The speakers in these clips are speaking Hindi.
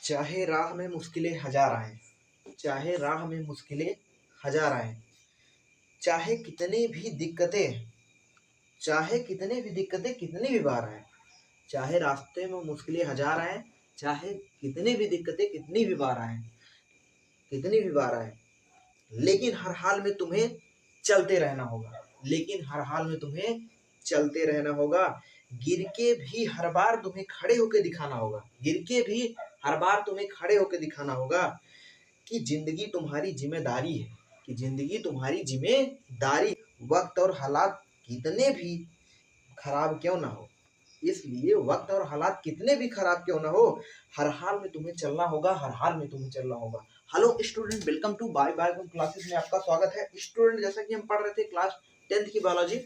चाहे राह में मुश्किलें हजार आएं, चाहे राह में मुश्किलें हजार आएं, चाहे कितनी भी दिक्कतें चाहे कितनी भी दिक्कतें कितनी भी बार आएं, चाहे रास्ते में मुश्किलें हजार आएं, चाहे कितनी भी दिक्कतें कितनी भी बार आएं, लेकिन हर हाल में तुम्हें चलते रहना होगा। लेकिन हर हाल में तुम्हें चलते रहना होगा। गिर के भी हर बार तुम्हें खड़े होकर दिखाना होगा। गिर के भी हर बार तुम्हें खड़े होकर दिखाना होगा कि जिंदगी तुम्हारी जिम्मेदारी है। कि जिंदगी तुम्हारी जिम्मेदारी। वक्त और हालात कितने भी खराब क्यों ना हो, इसलिए वक्त और हालात कितने भी खराब क्यों ना हो, हर हाल में तुम्हें चलना होगा। हर हाल में तुम्हें चलना होगा। Hello student, welcome to bye bye classes में आपका स्वागत है। स्टूडेंट, जैसा कि हम पढ़ रहे थे क्लास 10th की बायोलॉजी,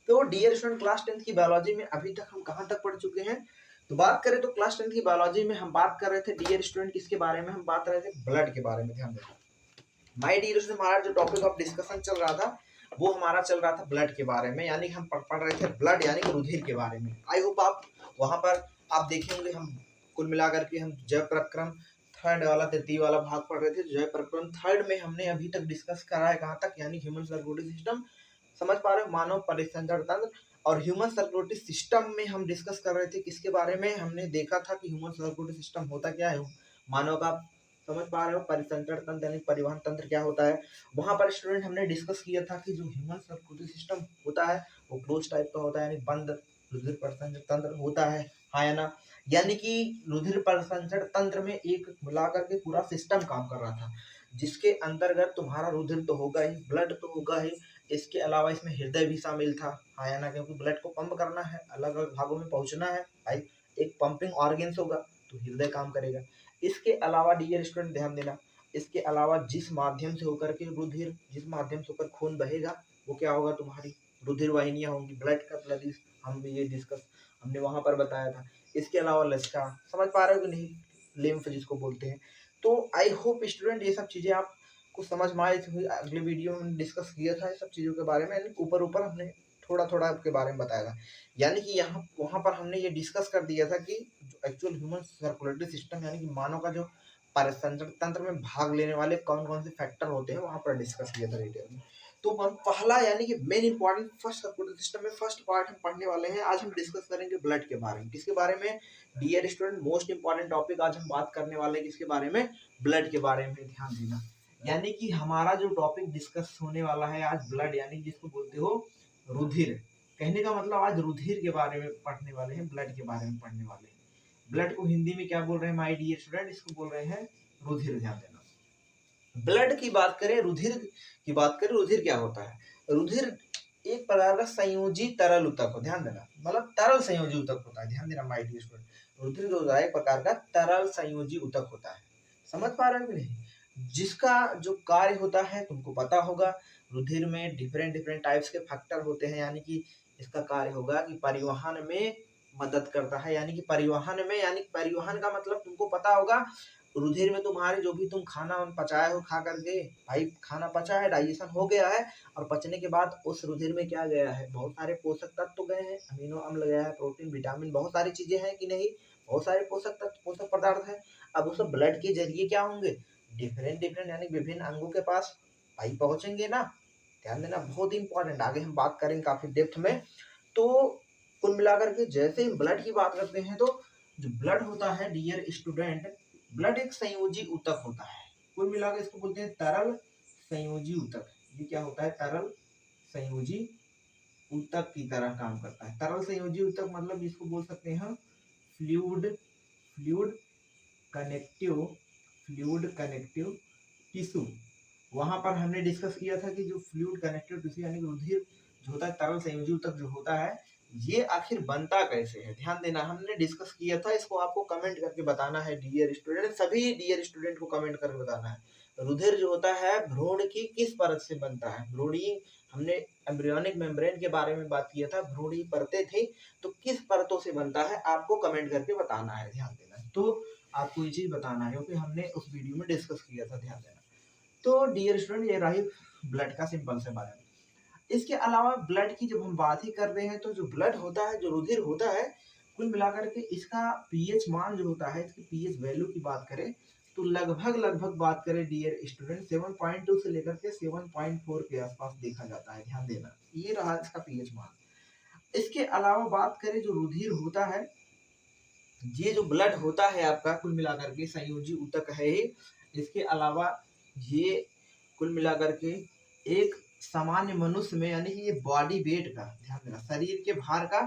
तो डियर स्टूडेंट, क्लास 10th की बायोलॉजी में अभी तक हम कहां तक पढ़ चुके हैं? तो बात करें तो क्लास 10th की बायोलॉजी में हम बात कर रहे थे डियर स्टूडेंट किसके बारे में? हम बात कर रहे थे ब्लड के बारे में। ध्यान देना माय डियर स्टूडेंट, हमारा जो टॉपिक ऑफ डिस्कशन चल रहा था वो हमारा चल रहा था ब्लड के बारे में, यानी हम पढ़ रहे थे ब्लड यानी कि रुधिर के बारे में। आई होप आप वहां पर आप देखेंगे। हम कुल मिलाकर के हम जय प्रक्रम थर्ड वाला तृतीय वाला भाग पढ़ रहे थे। जय प्रक्रम थर्ड में हमने अभी तक डिस्कस करा है कहाँ तक, यानी ह्यूमन सर्कुलेटरी सिस्टम। समझ पा रहे हो? मानव परिसंचरण तंत्र। और ह्यूमन सर्कुलेटरी सिस्टम में हम डिस्कस कर रहे थे किसके बारे में? हमने देखा था कि ह्यूमन सर्कुलेटरी सिस्टम होता क्या है मानव का। समझ पा रहे हो? परिसंचरण तंत्र यानी परिवहन तंत्र क्या होता है। वहां पर स्टूडेंट हमने डिस्कस किया था कि जो ह्यूमन सर्कुलेटरी सिस्टम होता है वो क्लोज टाइप का होता है, यानी बंद रुधिर परिसंचरण तंत्र होता है। हाँ या ना? यानी कि रुधिर परिसंचरण तंत्र में एक मिलाकर के पूरा सिस्टम काम कर रहा था, जिसके अंतर्गत तुम्हारा रुधिर तो होगा ही, ब्लड तो होगा ही, इसके अलावा इसमें हृदय भी शामिल था। हाँ या ना? क्योंकि ब्लड को पंप करना है, अलग अलग भागों में पहुंचना है भाई, एक पंपिंग ऑर्गेन्स होगा तो हृदय काम करेगा। इसके अलावा डियर स्टूडेंट ध्यान देना, इसके अलावा जिस माध्यम से होकर के रुधिर, जिस माध्यम से होकर खून बहेगा वो क्या होगा? तुम्हारी रुधिर वाहिनियां होंगी, ब्लड का ब्लड। हम भी ये डिस्कस हमने वहां पर बताया था। इसके अलावा लसिका, समझ पा रहे हो कि नहीं? लिम्फ जिसको बोलते हैं। तो आई होप स्टूडेंट ये सब चीजें आपको समझ में आई थी। अगले वीडियो में हमने डिस्कस किया था ये सब चीजों के बारे में, ऊपर ऊपर हमने थोड़ा थोड़ा आपके बारे में बताया था। यानी कि यहाँ वहां पर हमने ये डिस्कस कर दिया था कि एक्चुअल ह्यूमन सर्कुलेटरी सिस्टम यानी कि मानव का जो परिसंचरण तंत्र में भाग लेने वाले कौन कौन से फैक्टर होते हैं वहां पर डिस्कस किया था डिटेल में। तो हम पहला यानी कि main important first circulatory system में फर्स्ट पार्ट हम पढ़ने वाले हैं। आज हम डिस्कस करेंगे ब्लड के बारे में। किसके बारे में? Dear student, most important topic आज हम बात करने वाले हैं किसके बारे में? ब्लड के बारे में। ध्यान देना, यानी कि हमारा जो टॉपिक डिस्कस होने वाला है आज ब्लड, यानी जिसको बोलते हो रुधिर। कहने का मतलब आज रुधिर के बारे में पढ़ने वाले हैं, ब्लड के बारे में पढ़ने वाले हैं। ब्लड को हिंदी में क्या बोल रहे हैं माय डियर स्टूडेंट? इसको बोल रहे हैं रुधिर। ध्यान देना, ब्लड की बात करें, रुधिर की बात करें, रुधिर क्या होता है? रुधिर एक प्रकार का संयोजी तरल ऊतक हो। ध्यान देना, मतलब तरल संयोजी ऊतक होता है। ध्यान देना माय डियर स्टूडेंट, रुधिर जो होता है एक प्रकार का तरल संयोजी ऊतक होता है। समझ पा रहे हो कि नहीं? जिसका जो कार्य होता है तुमको पता होगा। रुधिर में डिफरेंट डिफरेंट टाइप्स के फैक्टर होते हैं, यानी कि इसका कार्य होगा कि परिवहन में मदद करता है। यानी कि परिवहन में, यानी परिवहन का मतलब तुमको पता होगा, रुधिर में तुम्हारे जो भी तुम खाना पचाए हो खा करके, भाई खाना पचा है, डाइजेशन हो गया है, और पचने के बाद उस रुधिर में क्या गया है? बहुत सारे पोषक तत्व तो गए हैं, अमीनो अम्ल गया है, प्रोटीन, विटामिन, बहुत सारी चीजें हैं कि नहीं? बहुत सारे पोषक तत्व, पोषक पदार्थ है। अब उस ब्लड के जरिए क्या होंगे? डिफरेंट डिफरेंट यानी विभिन्न अंगों के पास भाई पहुंचेंगे ना। ध्यान देना, बहुत इंपॉर्टेंट, आगे हम बात करेंगे काफी डेप्थ में। तो कुल मिलाकर के जैसे ही ब्लड की बात करते हैं तो जो ब्लड होता है डियर स्टूडेंट, ब्लड एक संयोजी ऊतक होता है। कुल मिलाकर इसको बोलते हैं तरल संयोजी ऊतक। ये क्या होता है? तरल संयोजी ऊतक की तरह काम करता है। तरल संयोजी ऊतक मतलब इसको बोल सकते हैं fluid fluid connective fluid connective tissue. वहां पर हमने डिस्कस किया था कि जो फ्लूइड कनेक्टिव टिश्यू यानी कि रुधिर जो होता है, तरल संयोजी ऊतक जो होता है, ये आखिर बनता कैसे है? ध्यान देना, हमने डिस्कस किया था। इसको आपको कमेंट करके बताना है डियर स्टूडेंट, सभी डियर स्टूडेंट को कमेंट करके बताना है। रुधिर जो होता है भ्रूण की किस परत से बनता है? भ्रूणी, हमने एम्ब्रियोनिक मेम्ब्रेन के बारे में बात किया था, भ्रूणी परतें थी, तो किस परतों से बनता है आपको कमेंट करके बताना है। ध्यान देना, तो आपको ये चीज बताना है क्योंकि हमने उस वीडियो में डिस्कस किया था। ध्यान देना। तो डियर स्टूडेंट, ये रही ब्लड का सिंपल से बारे में। इसके अलावा ब्लड की जब हम बात ही कर रहे हैं तो जो ब्लड होता है, जो रुधिर होता है, कुल मिलाकर के इसका पीएच मान जो होता है, इसकी पीएच वैल्यू की बात करें तो लगभग बात करें डियर स्टूडेंट 7.2 से लेकर के 7.4 के आसपास देखा जाता है। ध्यान देना, ये रहा इसका पीएच मान। इसके अलावा बात करें जो रुधिर होता है, ये जो ब्लड होता है आपका कुल मिलाकर के संयोजी ऊतक है ही। इसके अलावा ये कुल मिलाकर के एक सामान्य मनुष्य में यानी कि ये बॉडी वेट का, ध्यान देना, शरीर के भार का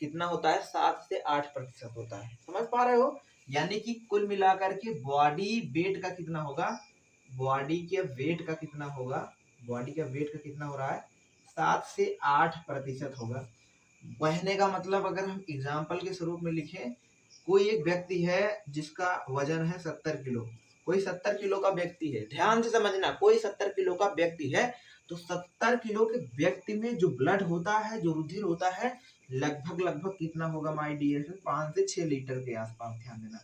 कितना होता है, 7 से 8% होता है। समझ पा रहे हो, यानी कि कुल मिलाकर के बॉडी वेट का कितना होगा, बॉडी के वेट का कितना होगा, बॉडी का वेट का कितना हो रहा है, 7 से 8% होगा। कहने का मतलब अगर हम एग्जाम्पल के स्वरूप में लिखें, कोई एक व्यक्ति है जिसका वजन है 70 किलो, कोई 70 किलो का व्यक्ति है, ध्यान से समझना, कोई 70 किलो का व्यक्ति है, तो 70 किलो के व्यक्ति में जो ब्लड होता है, जो रुधिर होता है, लगभग कितना होगा माय डियर, 5 से 6 लीटर के आसपास। ध्यान देना,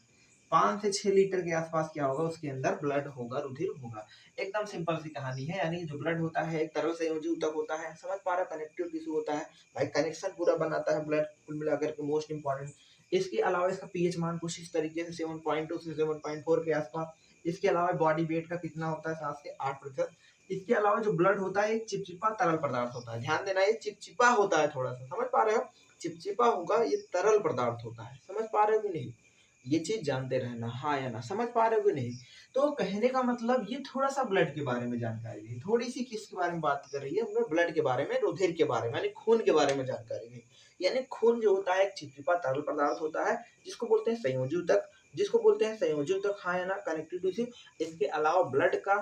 5 से 6 लीटर के आसपास क्या होगा, उसके अंदर ब्लड होगा, रुधिर होगा। एकदम सिंपल सी कहानी है, यानी जो ब्लड होता है एक तरल संयोजी ऊतक होता है। समझ पा रहा, कनेक्टिव टिश्यू होता है भाई, कनेक्शन पूरा बनाता है ब्लड, कुल मिलाकर के मोस्ट इंपॉर्टेंट। इसके अलावा इसका पीएच मान कुछ इस तरीके से 7.2 से 7.4 के आसपास। इसके अलावा बॉडी वेट का कितना होता है, 7 से 8%। इसके अलावा जो ब्लड होता है एक चिपचिपा तरल पदार्थ होता है। ध्यान देना, ये चिपचिपा होता है, थोड़ा सा समझ पा रहे हो, चिपचिपा होगा, ये तरल पदार्थ होता है। समझ पा रहे हो कि नहीं, ये चीज जानते रहना, हाँ या ना, समझ पा रहे हो कि नहीं। तो कहने का मतलब ये थोड़ा सा ब्लड के बारे में जानकारी दी, थोड़ी सी किसके बारे में बात कर रही है, हमने ब्लड के बारे में, रुधिर के बारे में, यानी खून के बारे में जानकारी दी। यानी खून जो होता है एक चिपचिपा तरल पदार्थ होता है, जिसको बोलते हैं संयोजी ऊतक, जिसको बोलते हैं संयोजी ऊतक, हाँ या ना, कनेक्टिव टिश्यू। इसके अलावा ब्लड का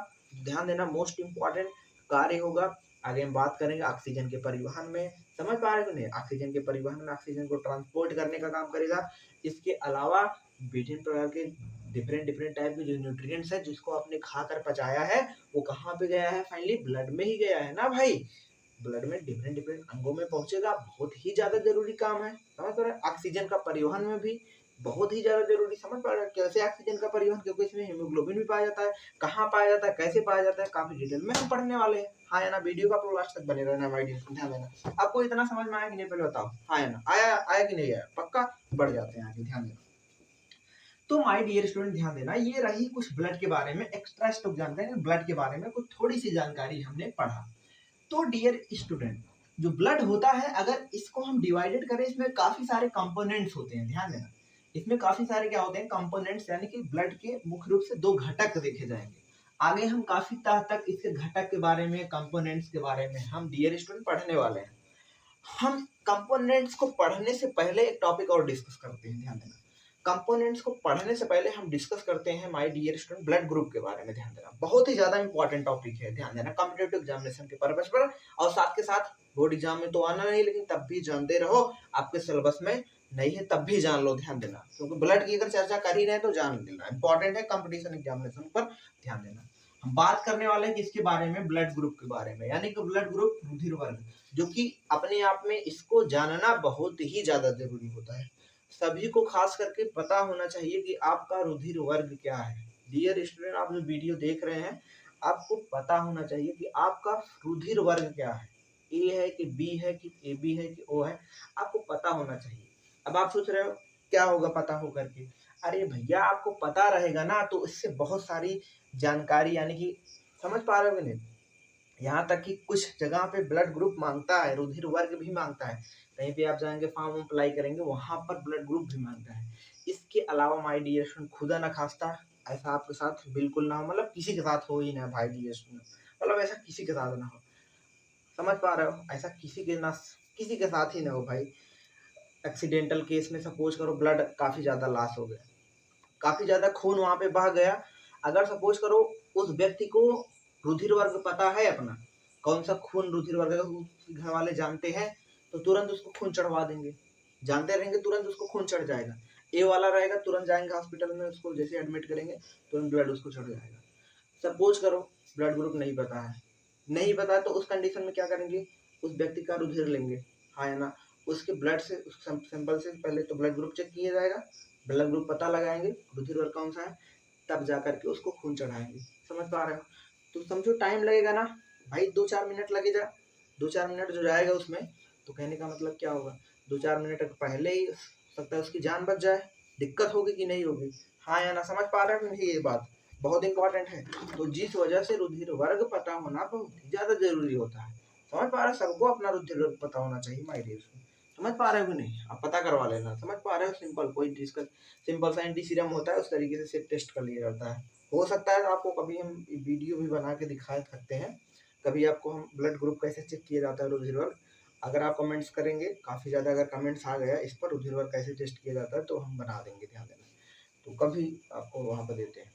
ध्यान देना मोस्ट इंपॉर्टेंट कार्य होगा, आगे हम बात करेंगे ऑक्सीजन के परिवहन में। समझ पा रहे हो नहीं, ऑक्सीजन के परिवहन में, ऑक्सीजन को ट्रांसपोर्ट करने का काम करेगा। इसके अलावा विभिन्न प्रकार के डिफरेंट टाइप के जो न्यूट्रिएंट्स है, जिसको आपने खाकर पचाया है, वो कहाँ पे गया है, फाइनली ब्लड में ही गया है ना भाई। ब्लड में डिफरेंट अंगों में पहुंचेगा, बहुत ही ज्यादा जरूरी काम है। समझ पा रहे हैं, ऑक्सीजन का परिवहन में भी बहुत ही ज्यादा जरूरी। समझ पा रहे हैं कैसे ऑक्सीजन का परिवहन, क्योंकि इसमें हीमोग्लोबिन भी पाया जाता है। कहाँ पाया जाता है, कैसे पाया जाता है, काफी डिटेल में हम पढ़ने वाले हैं, हाँ या ना। वीडियो का आप लास्ट तक बने रहना हमारे डिस्कशन, ध्यान देना। आपको इतना समझ में आया कि नहीं, पहले बताओ, हाँ या ना, आया कि नहीं आया, पक्का। बढ़ जाते हैं आगे, ध्यान देना। तो माय डियर स्टूडेंट ध्यान देना, ये रही कुछ ब्लड के बारे में एक्स्ट्रा स्टॉक जानकारी, ब्लड के बारे में कुछ थोड़ी सी जानकारी हमने पढ़ा। तो डियर स्टूडेंट, जो ब्लड होता है, अगर इसको हम डिवाइडेड करें, इसमें काफी सारे कंपोनेंट्स होते हैं। ध्यान देना, इसमें काफी सारे क्या होते हैं, कंपोनेंट्स, यानी कि ब्लड के मुख्य रूप से 2 घटक देखे जाएंगे। आगे हम काफी तक इसके घटक के बारे में, कंपोनेंट्स के बारे में हम डियर स्टूडेंट पढ़ने वाले हैं। हम कंपोनेंट्स को पढ़ने से पहले एक टॉपिक और डिस्कस करते हैं, ध्यान देना। कंपोनेंट्स को पढ़ने से पहले हम डिस्कस करते हैं my dear student blood group के बारे में। ध्यान देना, बहुत ही ज्यादा इंपॉर्टेंट टॉपिक है, ध्यान देना, कॉम्पिटिटिव एग्जामिनेशन के पर्पस पर, और साथ के साथ बोर्ड एग्जाम में तो आना नहीं, लेकिन तब भी जानते रहो, आपके सिलेबस में नहीं है तब भी जान लो। ध्यान देना, क्योंकि ब्लड की अगर चर्चा कर ही रहे तो जान लेना, इंपॉर्टेंट है कॉम्पिटिशन एग्जामिनेशन पर, ध्यान देना। हम बात करने वाले हैं किसके बारे में, ब्लड ग्रुप के बारे में, यानी कि ब्लड ग्रुप रुधिर वर्ग, जो कि अपने आप में इसको जानना बहुत ही ज्यादा जरूरी होता है। सभी को खास करके पता होना चाहिए कि आपका रुधिर वर्ग क्या है। डियर स्टूडेंट, आप जो वीडियो देख रहे हैं, आपको पता होना चाहिए कि आपका रुधिर वर्ग क्या है, ए है कि बी है कि ए बी है कि ओ है, आपको पता होना चाहिए। अब आप सोच रहे हो क्या होगा पता हो करके, अरे भैया आपको पता रहेगा ना, तो इससे बहुत सारी जानकारी, यानी कि समझ पा रहे हो नहीं, यहाँ तक कि कुछ जगह पे ब्लड ग्रुप मांगता है, रुधिर वर्ग भी मांगता है, कहीं पे आप जाएंगे फॉर्म अप्लाई करेंगे, वहां पर ब्लड ग्रुप भी मांगता है। इसके अलावा माय डियर स्टूडेंट, खुदा ना खास्ता ऐसा आपके साथ बिल्कुल ना हो, मतलब किसी के साथ हो ही ना भाई डियर स्टूडेंट, मतलब ऐसा किसी के साथ ना हो। समझ पा रहे हो, ऐसा किसी के साथ ही ना हो भाई। एक्सीडेंटल केस में सपोज करो ब्लड काफी ज्यादा लॉस हो गया, काफी ज्यादा खून वहां पे बह गया, अगर सपोज करो उस व्यक्ति को रुधिर वर्ग पता है अपना, कौन सा खून रुधिर वर्ग है, घर वाले जानते हैं, तो तुरंत उसको खून चढ़वा देंगे, जानते रहेंगे तुरंत उसको खून चढ़ जाएगा। ए वाला रहेगा, तुरंत जाएंगे हॉस्पिटल में, उसको जैसे एडमिट करेंगे तुरंत ब्लड उसको चढ़ जाएगा। सपोज करो ब्लड ग्रुप नहीं पता है, नहीं पता है, तो उस कंडीशन में क्या करेंगे, उस व्यक्ति का रुधिर लेंगे, हाँ या ना, उसके ब्लड से, उस सैंपल से पहले तो ब्लड ग्रुप चेक किया जाएगा, ब्लड ग्रुप पता लगाएंगे रुधिर वर्ग कौन सा है, तब जा करके उसको खून चढ़ाएंगे। समझ पा रहे हो, तो समझो टाइम लगेगा ना भाई, 2-4 मिनट लगेगा, 2-4 मिनट जो जाएगा उसमें, तो कहने का मतलब क्या होगा, 2-4 मिनट पहले ही सकता है उसकी जान बच जाए, दिक्कत होगी कि नहीं होगी, हाँ या ना, समझ पा रहे हो नहीं, ये बात बहुत इंपॉर्टेंट है। तो जिस वजह से रुधिर वर्ग पता होना बहुत ही ज्यादा जरूरी होता है, समझ पा रहे हो, सबको अपना रुधिर वर्ग पता होना चाहिए माय डियर, समझ पा रहे हो कि नहीं, आप पता करवा लेना, समझ पा रहे हो, सिंपल कोई डिस्कस, सिंपल सा एंटी सीरम होता है, उस तरीके से टेस्ट कर लिया जाता है। हो सकता है आपको कभी हम वीडियो भी बना के दिखा सकते हैं, कभी आपको हम ब्लड ग्रुप कैसे चेक किया जाता है रुधिर वर्ग, अगर आप कमेंट्स करेंगे, काफ़ी ज़्यादा अगर कमेंट्स आ गया इस पर रुधिर वर्ग कैसे टेस्ट किया जाता है तो हम बना देंगे, ध्यान देना, तो कभी आपको वहाँ पर देते हैं,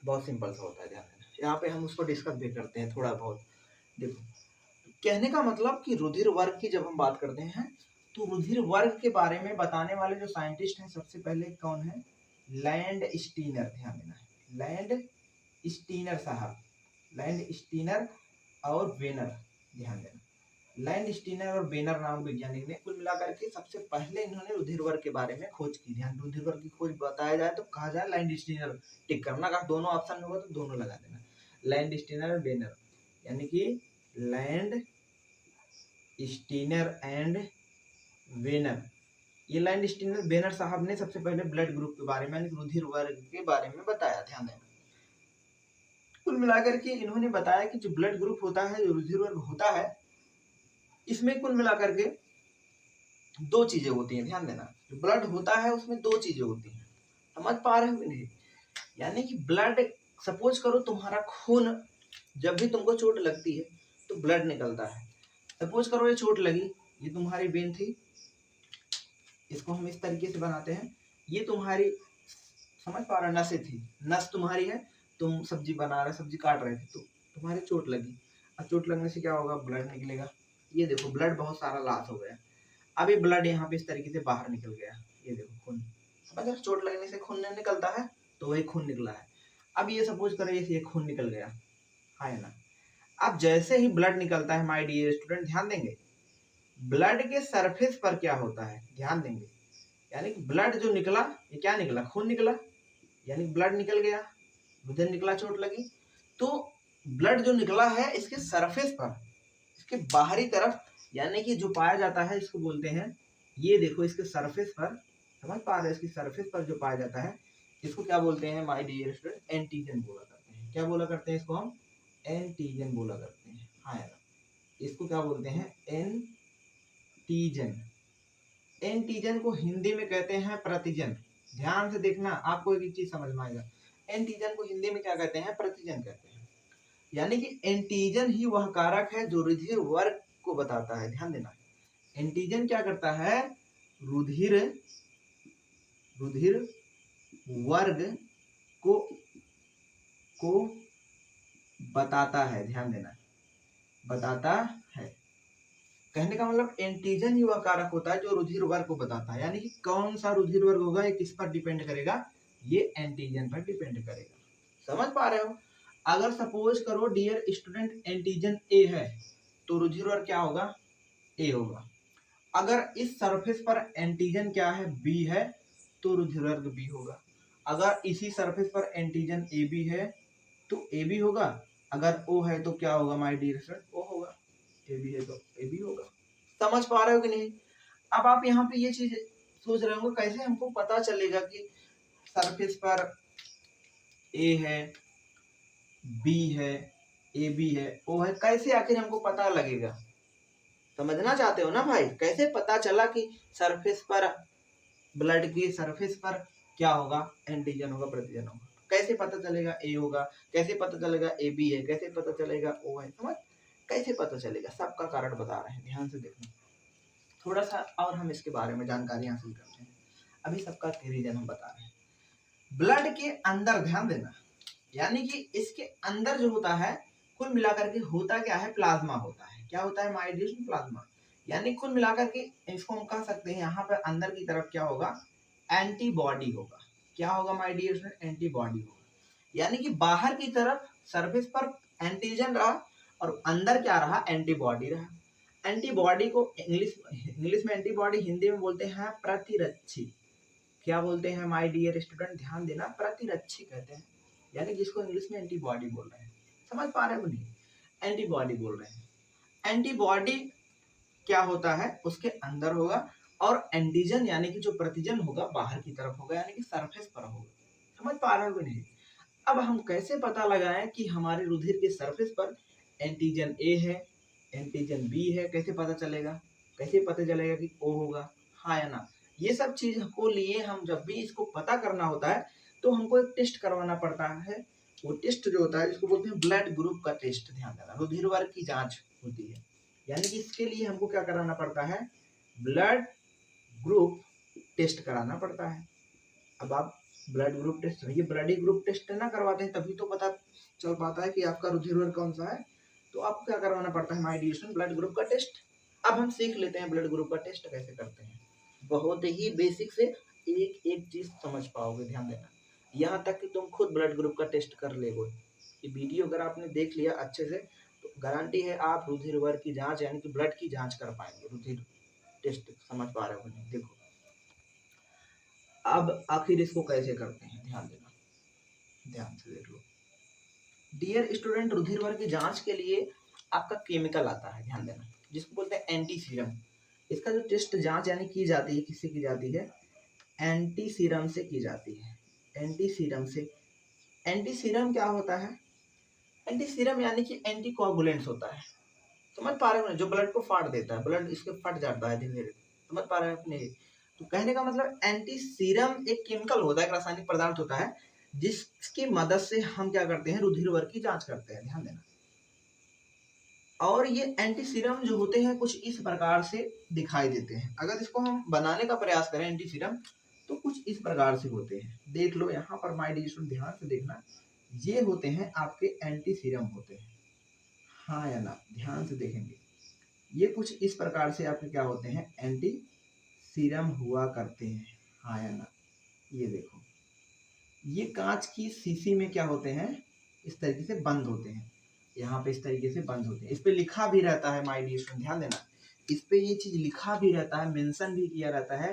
बहुत सिंपल सा होता है, ध्यान देना, यहाँ पे हम उसको डिस्कस भी करते हैं थोड़ा बहुत। देखो कहने का मतलब कि रुधिर वर्ग की जब हम बात करते हैं तो रुधिर वर्ग के बारे में बताने वाले जो साइंटिस्ट हैं सबसे पहले कौन है, लैंड स्टीनर, ध्यान देना है, लैंड स्टीनर साहब, लैंड स्टीनर और वेनर, ध्यान देना, लैंड स्टीनर और वेनर नाम वैज्ञानिक ने कुल मिलाकर के सबसे पहले इन्होंने रुधिर वर्ग के बारे में खोज की, ध्यान, रुधिर वर्ग की खोज बताया जाए तो कहा जाए लैंड स्टीनर, टिक करना, अगर दोनों ऑप्शन में होगा तो दोनों लगा देना, लैंड स्टीनर और वेनर, यानी कि लैंड स्टीनर एंड वेनर, ये लैंड स्टीनर वेनर साहब ने सबसे पहले ब्लड ग्रुप के बारे में, रुधिर वर्ग के बारे में बताया, ध्यान देना। कुल मिलाकर के इन्होंने बताया कि जो ब्लड ग्रुप होता है, जो रुधिर वर्ग होता है, इसमें कुल मिलाकर के दो चीजें होती हैं, ध्यान देना, जो ब्लड होता है उसमें दो चीजें होती हैं, समझ पा रहे हो नहीं, यानी कि ब्लड, सपोज करो तुम्हारा खून, जब भी तुमको चोट लगती है तो ब्लड निकलता है, सपोज करो ये चोट लगी, ये तुम्हारी वेन थी, इसको हम इस तरीके से बनाते हैं, ये तुम्हारी, समझ पा रहे, नसें थी, नस तुम्हारी है, तुम सब्जी बना रहे, सब्जी काट रहे थे तो तुम्हारी चोट लगी, अब चोट लगने से क्या होगा, ब्लड निकलेगा, ये देखो ब्लड बहुत सारा लॉस हो गया, अब ये ब्लड यहाँ पे इस तरीके से बाहर निकल गया, ये देखो खून, अगर चोट लगने से खून नहीं निकलता है तो वही खून निकला है, अब ये सपोज करें ये खून निकल गया, है ना, अब जैसे ही ब्लड निकलता है माय डियर स्टूडेंट, ध्यान देंगे, ब्लड के सरफेस पर क्या होता है, ध्यान देंगे, यानी कि ब्लड जो निकला, ये क्या निकला, खून निकला, यानी ब्लड निकल गया, उधर निकला, चोट लगी, तो ब्लड जो निकला है इसके सरफेस पर, इसके बाहरी तरफ, यानी कि जो पाया जाता है इसको बोलते हैं, ये देखो इसके सरफेस पर, समझ पा रहे हैं, इसकी सरफेस पर जो पाया जाता है इसको क्या बोलते हैं माय डियर स्टूडेंट, एंटीजन बोला करते हैं, क्या बोला करते हैं इसको हम, एंटीजन बोला करते हैं, हाँ यार, इसको क्या बोलते हैं, एंटीजन, एंटीजन को हिंदी में कहते हैं प्रतिजन, ध्यान से देखना, आपको एक चीज समझ में आएगा, एंटीजन को हिंदी में क्या कहते हैं, प्रतिजन कहते हैं, यानी कि एंटीजन ही वह कारक है जो रुधिर वर्ग को बताता है, ध्यान देना, एंटीजन क्या करता है, रुधिर रुधिर वर्ग को बताता है, ध्यान देना, बताता है, कहने का मतलब एंटीजन ही वह कारक होता है जो रुधिर वर्ग को बताता है, यानी कि कौन सा रुधिर वर्ग होगा ये किस पर डिपेंड करेगा, ये एंटीजन पर डिपेंड करेगा, समझ पा रहे हो, अगर सपोज करो डियर स्टूडेंट एंटीजन ए है तो रुधिर वर्ग क्या होगा, ए होगा, अगर इस सरफेस पर एंटीजन क्या है, बी है, तो रुधिर वर्ग बी होगा, अगर इसी सरफेस पर एंटीजन ए बी है तो ए बी होगा, अगर ओ है तो क्या होगा माय डियर स्टूडेंट, ओ होगा, ए बी है तो ए बी होगा, समझ पा रहे हो कि नहीं। अब आप यहाँ पे ये चीज सोच रहे होंगे कैसे हमको पता चलेगा कि सरफेस पर ए है, बी है, ए बी है, ओ है, कैसे आखिर हमको पता लगेगा, समझना चाहते हो ना भाई, कैसे पता चला कि सरफेस पर, ब्लड के सरफेस पर क्या होगा, एंटीजन होगा, प्रतिजन होगा, कैसे पता चलेगा ए होगा, कैसे पता चलेगा ए बी है, कैसे पता चलेगा ओ है, समझ, कैसे पता चलेगा, सबका कारण बता रहे हैं, ध्यान से देखना, थोड़ा सा और हम इसके बारे में जानकारी हासिल करते हैं, अभी सबका रीजन हम बता रहे हैं, ब्लड के अंदर ध्यान देना, यानी कि इसके अंदर जो होता है कुल मिलाकर के होता क्या है, प्लाज्मा होता है, क्या होता है माय डियर, प्लाज्मा, यानी कुल मिलाकर के इसको हम कह सकते हैं यहाँ पर अंदर की तरफ क्या होगा, एंटीबॉडी होगा, क्या होगा माय डियर, एंटीबॉडी होगा, यानी कि बाहर की तरफ सरफेस पर एंटीजन रहा और अंदर क्या रहा, एंटीबॉडी रहा, एंटीबॉडी को इंग्लिश में एंटीबॉडी, हिंदी में बोलते हैं प्रतिरक्षी, क्या बोलते हैं माय डियर स्टूडेंट, ध्यान देना, प्रतिरक्षी कहते हैं, यानी जिसको इंग्लिश में एंटीबॉडी बोल रहे हैं, समझ पा रहे हो नहीं, एंटीबॉडी बोल रहे हैं, एंटीबॉडी क्या होता है उसके अंदर होगा और एंटीजन यानी कि जो प्रतिजन होगा बाहर की तरफ होगा, यानी कि सरफेस पर होगा। समझ पा रहे हो कि नहीं? अब हम कैसे पता लगाएं कि हमारे रुधिर के सरफेस पर एंटीजन ए है, एंटीजन बी है, कैसे पता चलेगा? कैसे पता चलेगा कि ओ होगा, हाँ या ना? ये सब चीज को लिए हम जब भी इसको पता करना होता है तो हमको एक टेस्ट करवाना पड़ता है। वो टेस्ट जो होता है जिसको बोलते हैं ब्लड ग्रुप का टेस्ट। ध्यान देना, रुधिर वर्ग की जांच होती है, यानी कि इसके लिए हमको क्या कराना पड़ता है? ब्लड ग्रुप टेस्ट कराना पड़ता है। अब आप ब्लड ग्रुप टेस्ट, ये ब्लड ग्रुप टेस्ट ना करवाते हैं तभी तो पता चल पाता है कि आपका रुधिर वर्ग कौन सा है। तो आपको क्या करवाना पड़ता है my dear student? Blood group का टेस्ट। अब हम सीख लेते हैं ब्लड ग्रुप का टेस्ट कैसे करते हैं। बहुत ही बेसिक से एक एक चीज समझ पाओगे, ध्यान देना। यहाँ तक कि तुम खुद ब्लड ग्रुप का टेस्ट कर लेगो। ये वीडियो अगर आपने देख लिया अच्छे से तो गारंटी है आप रुधिर वर्ग की जांच यानी कि ब्लड की जांच कर पाएंगे। रुधिर टेस्ट समझ पा रहे हो नहीं? देखो अब आखिर इसको कैसे करते हैं, ध्यान देना, ध्यान से देख लो। डियर स्टूडेंट, रुधिर वर्ग की जांच के लिए आपका केमिकल आता है, ध्यान देना, जिसको बोलते हैं एंटी सीरम। इसका जो टेस्ट जांच यानी की जाती है, किससे की जाती है? एंटी सीरम से की जाती है। एंटी सीरम से। एंटी सीरम क्या होता है? एंटी सीरम यानी कि एंटी कोगुलेंट्स होता है। समझ पा रहे हो ना? जो ब्लड को फाड़ देता है, ब्लड इसके फट जाता है धीरे धीरे। समझ पा रहे हो अपने? तो कहने का मतलब एंटी सीरम एक केमिकल होता है, एक रासायनिक पदार्थ होता है जिसकी मदद से हम क्या करते हैं? रुधिर वर्ग की जांच करते हैं, ध्यान देना। और ये एंटी सीरम जो होते हैं कुछ इस प्रकार से दिखाई देते हैं। अगर इसको हम बनाने का प्रयास करें एंटी सीरम तो कुछ इस प्रकार से होते हैं। देख लो यहाँ पर माय डियर स्टूडेंट, ध्यान से देखना, ये होते हैं आपके एंटी सीरम होते हैं, हाँ या ना? ध्यान से देखेंगे, ये कुछ इस प्रकार से आपके क्या होते हैं? एंटी सीरम हुआ करते हैं, हाँ या ना? ये देखो, ये कांच की शीशी में क्या होते हैं? इस तरीके से बंद होते हैं, यहाँ पे इस तरीके से बंद होते हैं। इस पे लिखा भी रहता है माय डियर स्टूडेंट, ध्यान देना, इस पे ये चीज लिखा भी रहता है, मेंशन भी किया रहता है।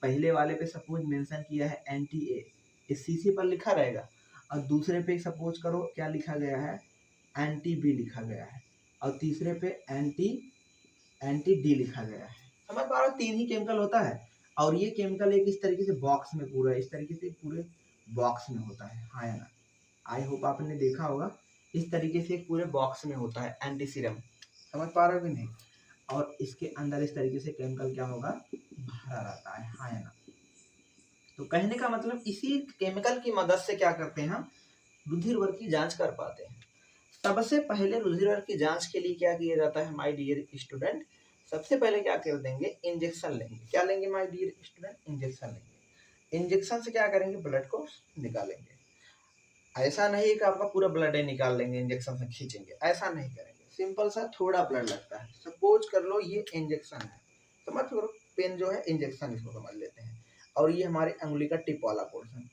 पहले वाले पे सपोज मेंशन किया है एंटी ए, इस शीशी पर लिखा रहेगा, और दूसरे पे सपोज करो क्या लिखा गया है? एंटी बी लिखा गया है, और तीसरे पे एंटी एंटी डी लिखा गया है। समझ पा रहे हो? तीन ही केमिकल होता है, और ये केमिकल एक इस तरीके से बॉक्स में पूरा इस तरीके से पूरे बॉक्स में होता है, हाँ या ना? आई होप आपने देखा होगा, इस तरीके से पूरे बॉक्स में होता है एंटी सीरम। समझ पा रहे हो कि नहीं? और इसके अंदर इस तरीके से केमिकल क्या होगा? भरा रहता है, हाँ या ना? तो कहने का मतलब इसी केमिकल की मदद से क्या करते हैं हम? रुधिर वर्ग की जांच कर पाते हैं। सबसे पहले रुधिर वर्ग की जांच के लिए क्या किया जाता है माय डियर स्टूडेंट? सबसे पहले क्या कर देंगे? इंजेक्शन लेंगे। क्या लेंगे माय डियर स्टूडेंट? इंजेक्शन लेंगे। इंजेक्शन से क्या करेंगे? ब्लड को निकालेंगे। ऐसा नहीं कि आपका पूरा ब्लड ही निकाल लेंगे इंजेक्शन से खींचेंगे, ऐसा नहीं करेंगे। सिंपल सा थोड़ा ब्लड लगता है। सपोज कर लो ये इंजेक्शन है, समझ करो, पेन जो है इंजेक्शन इसको समझ लेते हैं, और ये हमारे अंगुली का टिप वाला पोर्शन।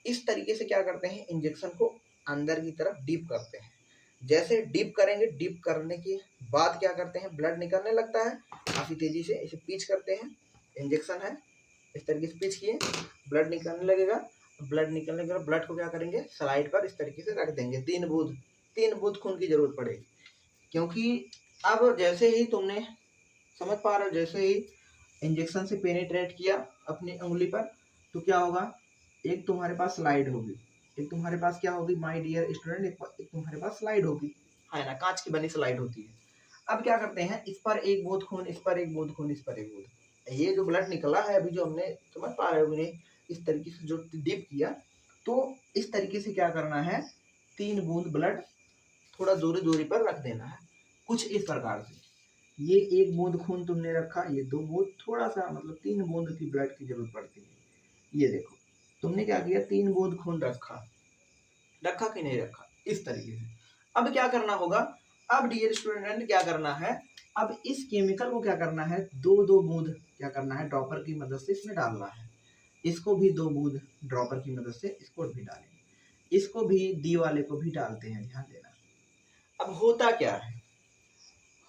इस तरीके से क्या करते हैं? इंजेक्शन को अंदर की तरफ डीप करते हैं। जैसे डीप करेंगे, डीप करने के बाद क्या करते हैं? ब्लड निकलने लगता है काफी तेजी से, इसे पीच करते हैं। इंजेक्शन है, इस तरीके से पीच किए, ब्लड निकलने लगेगा। ब्लड निकलने के बाद ब्लड को क्या करेंगे? स्लाइड पर इस तरीके से रख देंगे। 3 बूंद खून की जरूरत पड़ेगी, क्योंकि अब जैसे ही तुमने, समझ पा रहे हो, जैसे ही इंजेक्शन से पेनिट्रेट किया अपनी उंगली पर तो क्या होगा? एक तुम्हारे पास स्लाइड होगी, एक तुम्हारे पास क्या होगी माय डियर स्टूडेंट? एक तुम्हारे पास स्लाइड होगी, है ना? कांच की बनी स्लाइड होती है। अब क्या करते हैं? इस पर एक बूंद खून, इस पर एक बूंद खून, इस पर एक बूंद। ये जो ब्लड निकला है अभी जो हमने, समझ पा रहे हो, इस तरीके से जो डिप किया, तो इस तरीके से क्या करना है? 3 बूंद ब्लड थोड़ा दूरी दूरी पर रख देना है, कुछ इस प्रकार से। ये 1 बूंद खून तुमने रखा, ये 2 बूंद, थोड़ा सा मतलब 3 बूंद की ब्लड की जरूरत पड़ती है। ये देखो तुमने क्या किया? 3 बूंद खून रखा, रखा कि नहीं रखा? इस तरीके से। अब क्या करना होगा? अब डियर स्टूडेंट क्या करना है? अब इस केमिकल को क्या करना है? 2-2 बूंद क्या करना है? ड्रॉपर की मदद से इसमें डालना है। इसको भी 2 बूंद ड्रॉपर की मदद से इसको भी डालेंगे, इसको भी डी वाले को भी डालते हैं, ध्यान देना। अब होता क्या है?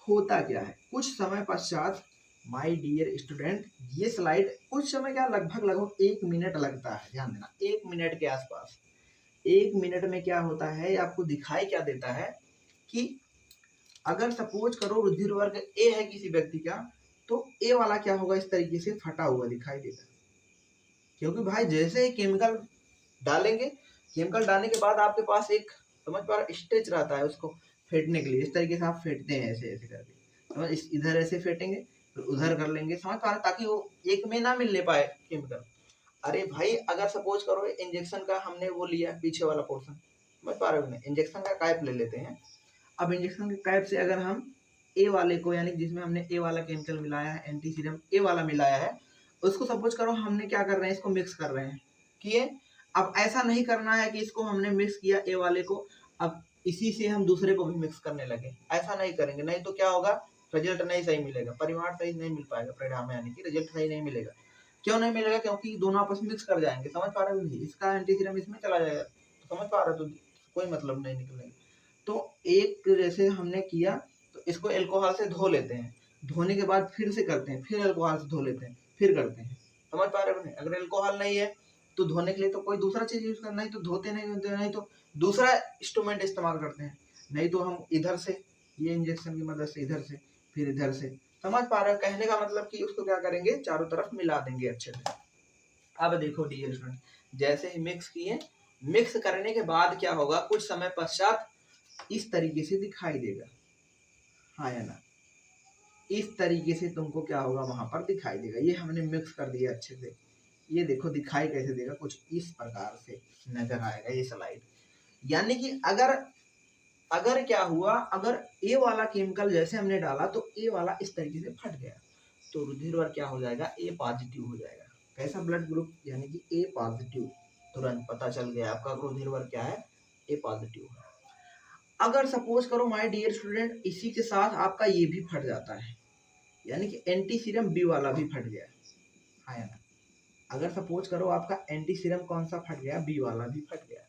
होता क्या है? कुछ समय पश्चात माय डियर स्टूडेंट, ये स्लाइड कुछ समय क्या, लगभग 1 मिनट लगता है, ध्यान देना, 1 मिनट के आसपास। 1 मिनट में क्या होता है? आपको दिखाई क्या देता है कि अगर सपोज करो रुधिर वर्ग ए है किसी व्यक्ति का, तो ए वाला क्या होगा, इस तरीके से फटा हुआ दिखाई देगा, क्योंकि भाई जैसे ही केमिकल डालेंगे, केमिकल डालने के बाद आपके पास एक समझ पा रहे स्टेज रहता है उसको फेंटने के लिए, इस तरीके से आप फेंटते हैं ऐसे ऐसे करके, समझ इधर ऐसे फेंटेंगे फिर उधर कर लेंगे, समझ पा रहे, ताकि वो एक में ना मिलने पाए केमिकल। अरे भाई अगर सपोज करो इंजेक्शन का हमने वो लिया पीछे वाला पोर्शन, समझ पा रहे हो, इंजेक्शन का कैप ले लेते हैं। अब इंजेक्शन के कैप से अगर हम ए वाले को, यानी जिसमें हमने ए वाला केमिकल मिलाया है, एंटी सीरम ए वाला मिलाया है, उसको सपोज करो हमने क्या कर रहे हैं, इसको मिक्स कर रहे हैं, किए। अब ऐसा नहीं करना है कि इसको हमने मिक्स किया ए वाले को, अब इसी से हम दूसरे को भी मिक्स करने लगे, ऐसा नहीं करेंगे, नहीं तो क्या होगा, रिजल्ट नहीं सही मिलेगा, परिमाण सही नहीं मिल पाएगा, परिणाम यानी कि रिजल्ट सही नहीं मिलेगा। क्यों नहीं मिलेगा, क्योंकि दोनों आपस में मिक्स कर जाएंगे, समझ पा रहे हो, इसका एंटी सीरम इसमें चला जाएगा, तो समझ पा रहे हो, तो कोई मतलब नहीं निकलेगा। तो एक जैसे हमने किया, तो इसको एल्कोहल से धो लेते हैं, धोने के बाद फिर से करते हैं, फिर एल्कोहल से धो लेते हैं, फिर करते हैं, समझ पा रहे हो। अगर एल्कोहल नहीं है तो धोने के लिए तो कोई दूसरा चीज यूज करना, नहीं तो धोते नहीं तो दूसरा इंस्ट्रूमेंट इस्तेमाल करते हैं, नहीं तो हम इधर से ये इंजेक्शन की मदद से इधर से फिर इधर से, समझ पा रहे हो। कहने का मतलब कि उसको क्या करेंगे, चारों तरफ मिला देंगे अच्छे से। अब देखो डियर स्टूडेंट, जैसे ही मिक्स किए, मिक्स करने के बाद क्या होगा, कुछ समय पश्चात इस तरीके से दिखाई देगा, हाँ या ना, इस तरीके से तुमको क्या होगा वहां पर दिखाई देगा। ये हमने मिक्स कर दिया अच्छे से, ये देखो दिखाई कैसे देगा, कुछ इस प्रकार से नजर आएगा ये स्लाइड। यानी कि अगर अगर क्या हुआ, अगर ए वाला केमिकल जैसे हमने डाला तो ए वाला इस तरीके से फट गया, तो रुधिर वर्ग क्या हो जाएगा, ए पॉजिटिव हो जाएगा। कैसा ब्लड ग्रुप, यानी कि ए पॉजिटिव, तुरंत पता चल गया आपका रुधिर वर्ग क्या है, ए पॉजिटिव। अगर सपोज करो माय डियर स्टूडेंट, इसी के साथ आपका ये भी फट जाता है, यानी कि एंटी सीरम बी वाला भी फट गया, हाँ या ना। अगर सपोज करो आपका एंटी सीरम कौन सा फट गया, बी वाला भी फट गया,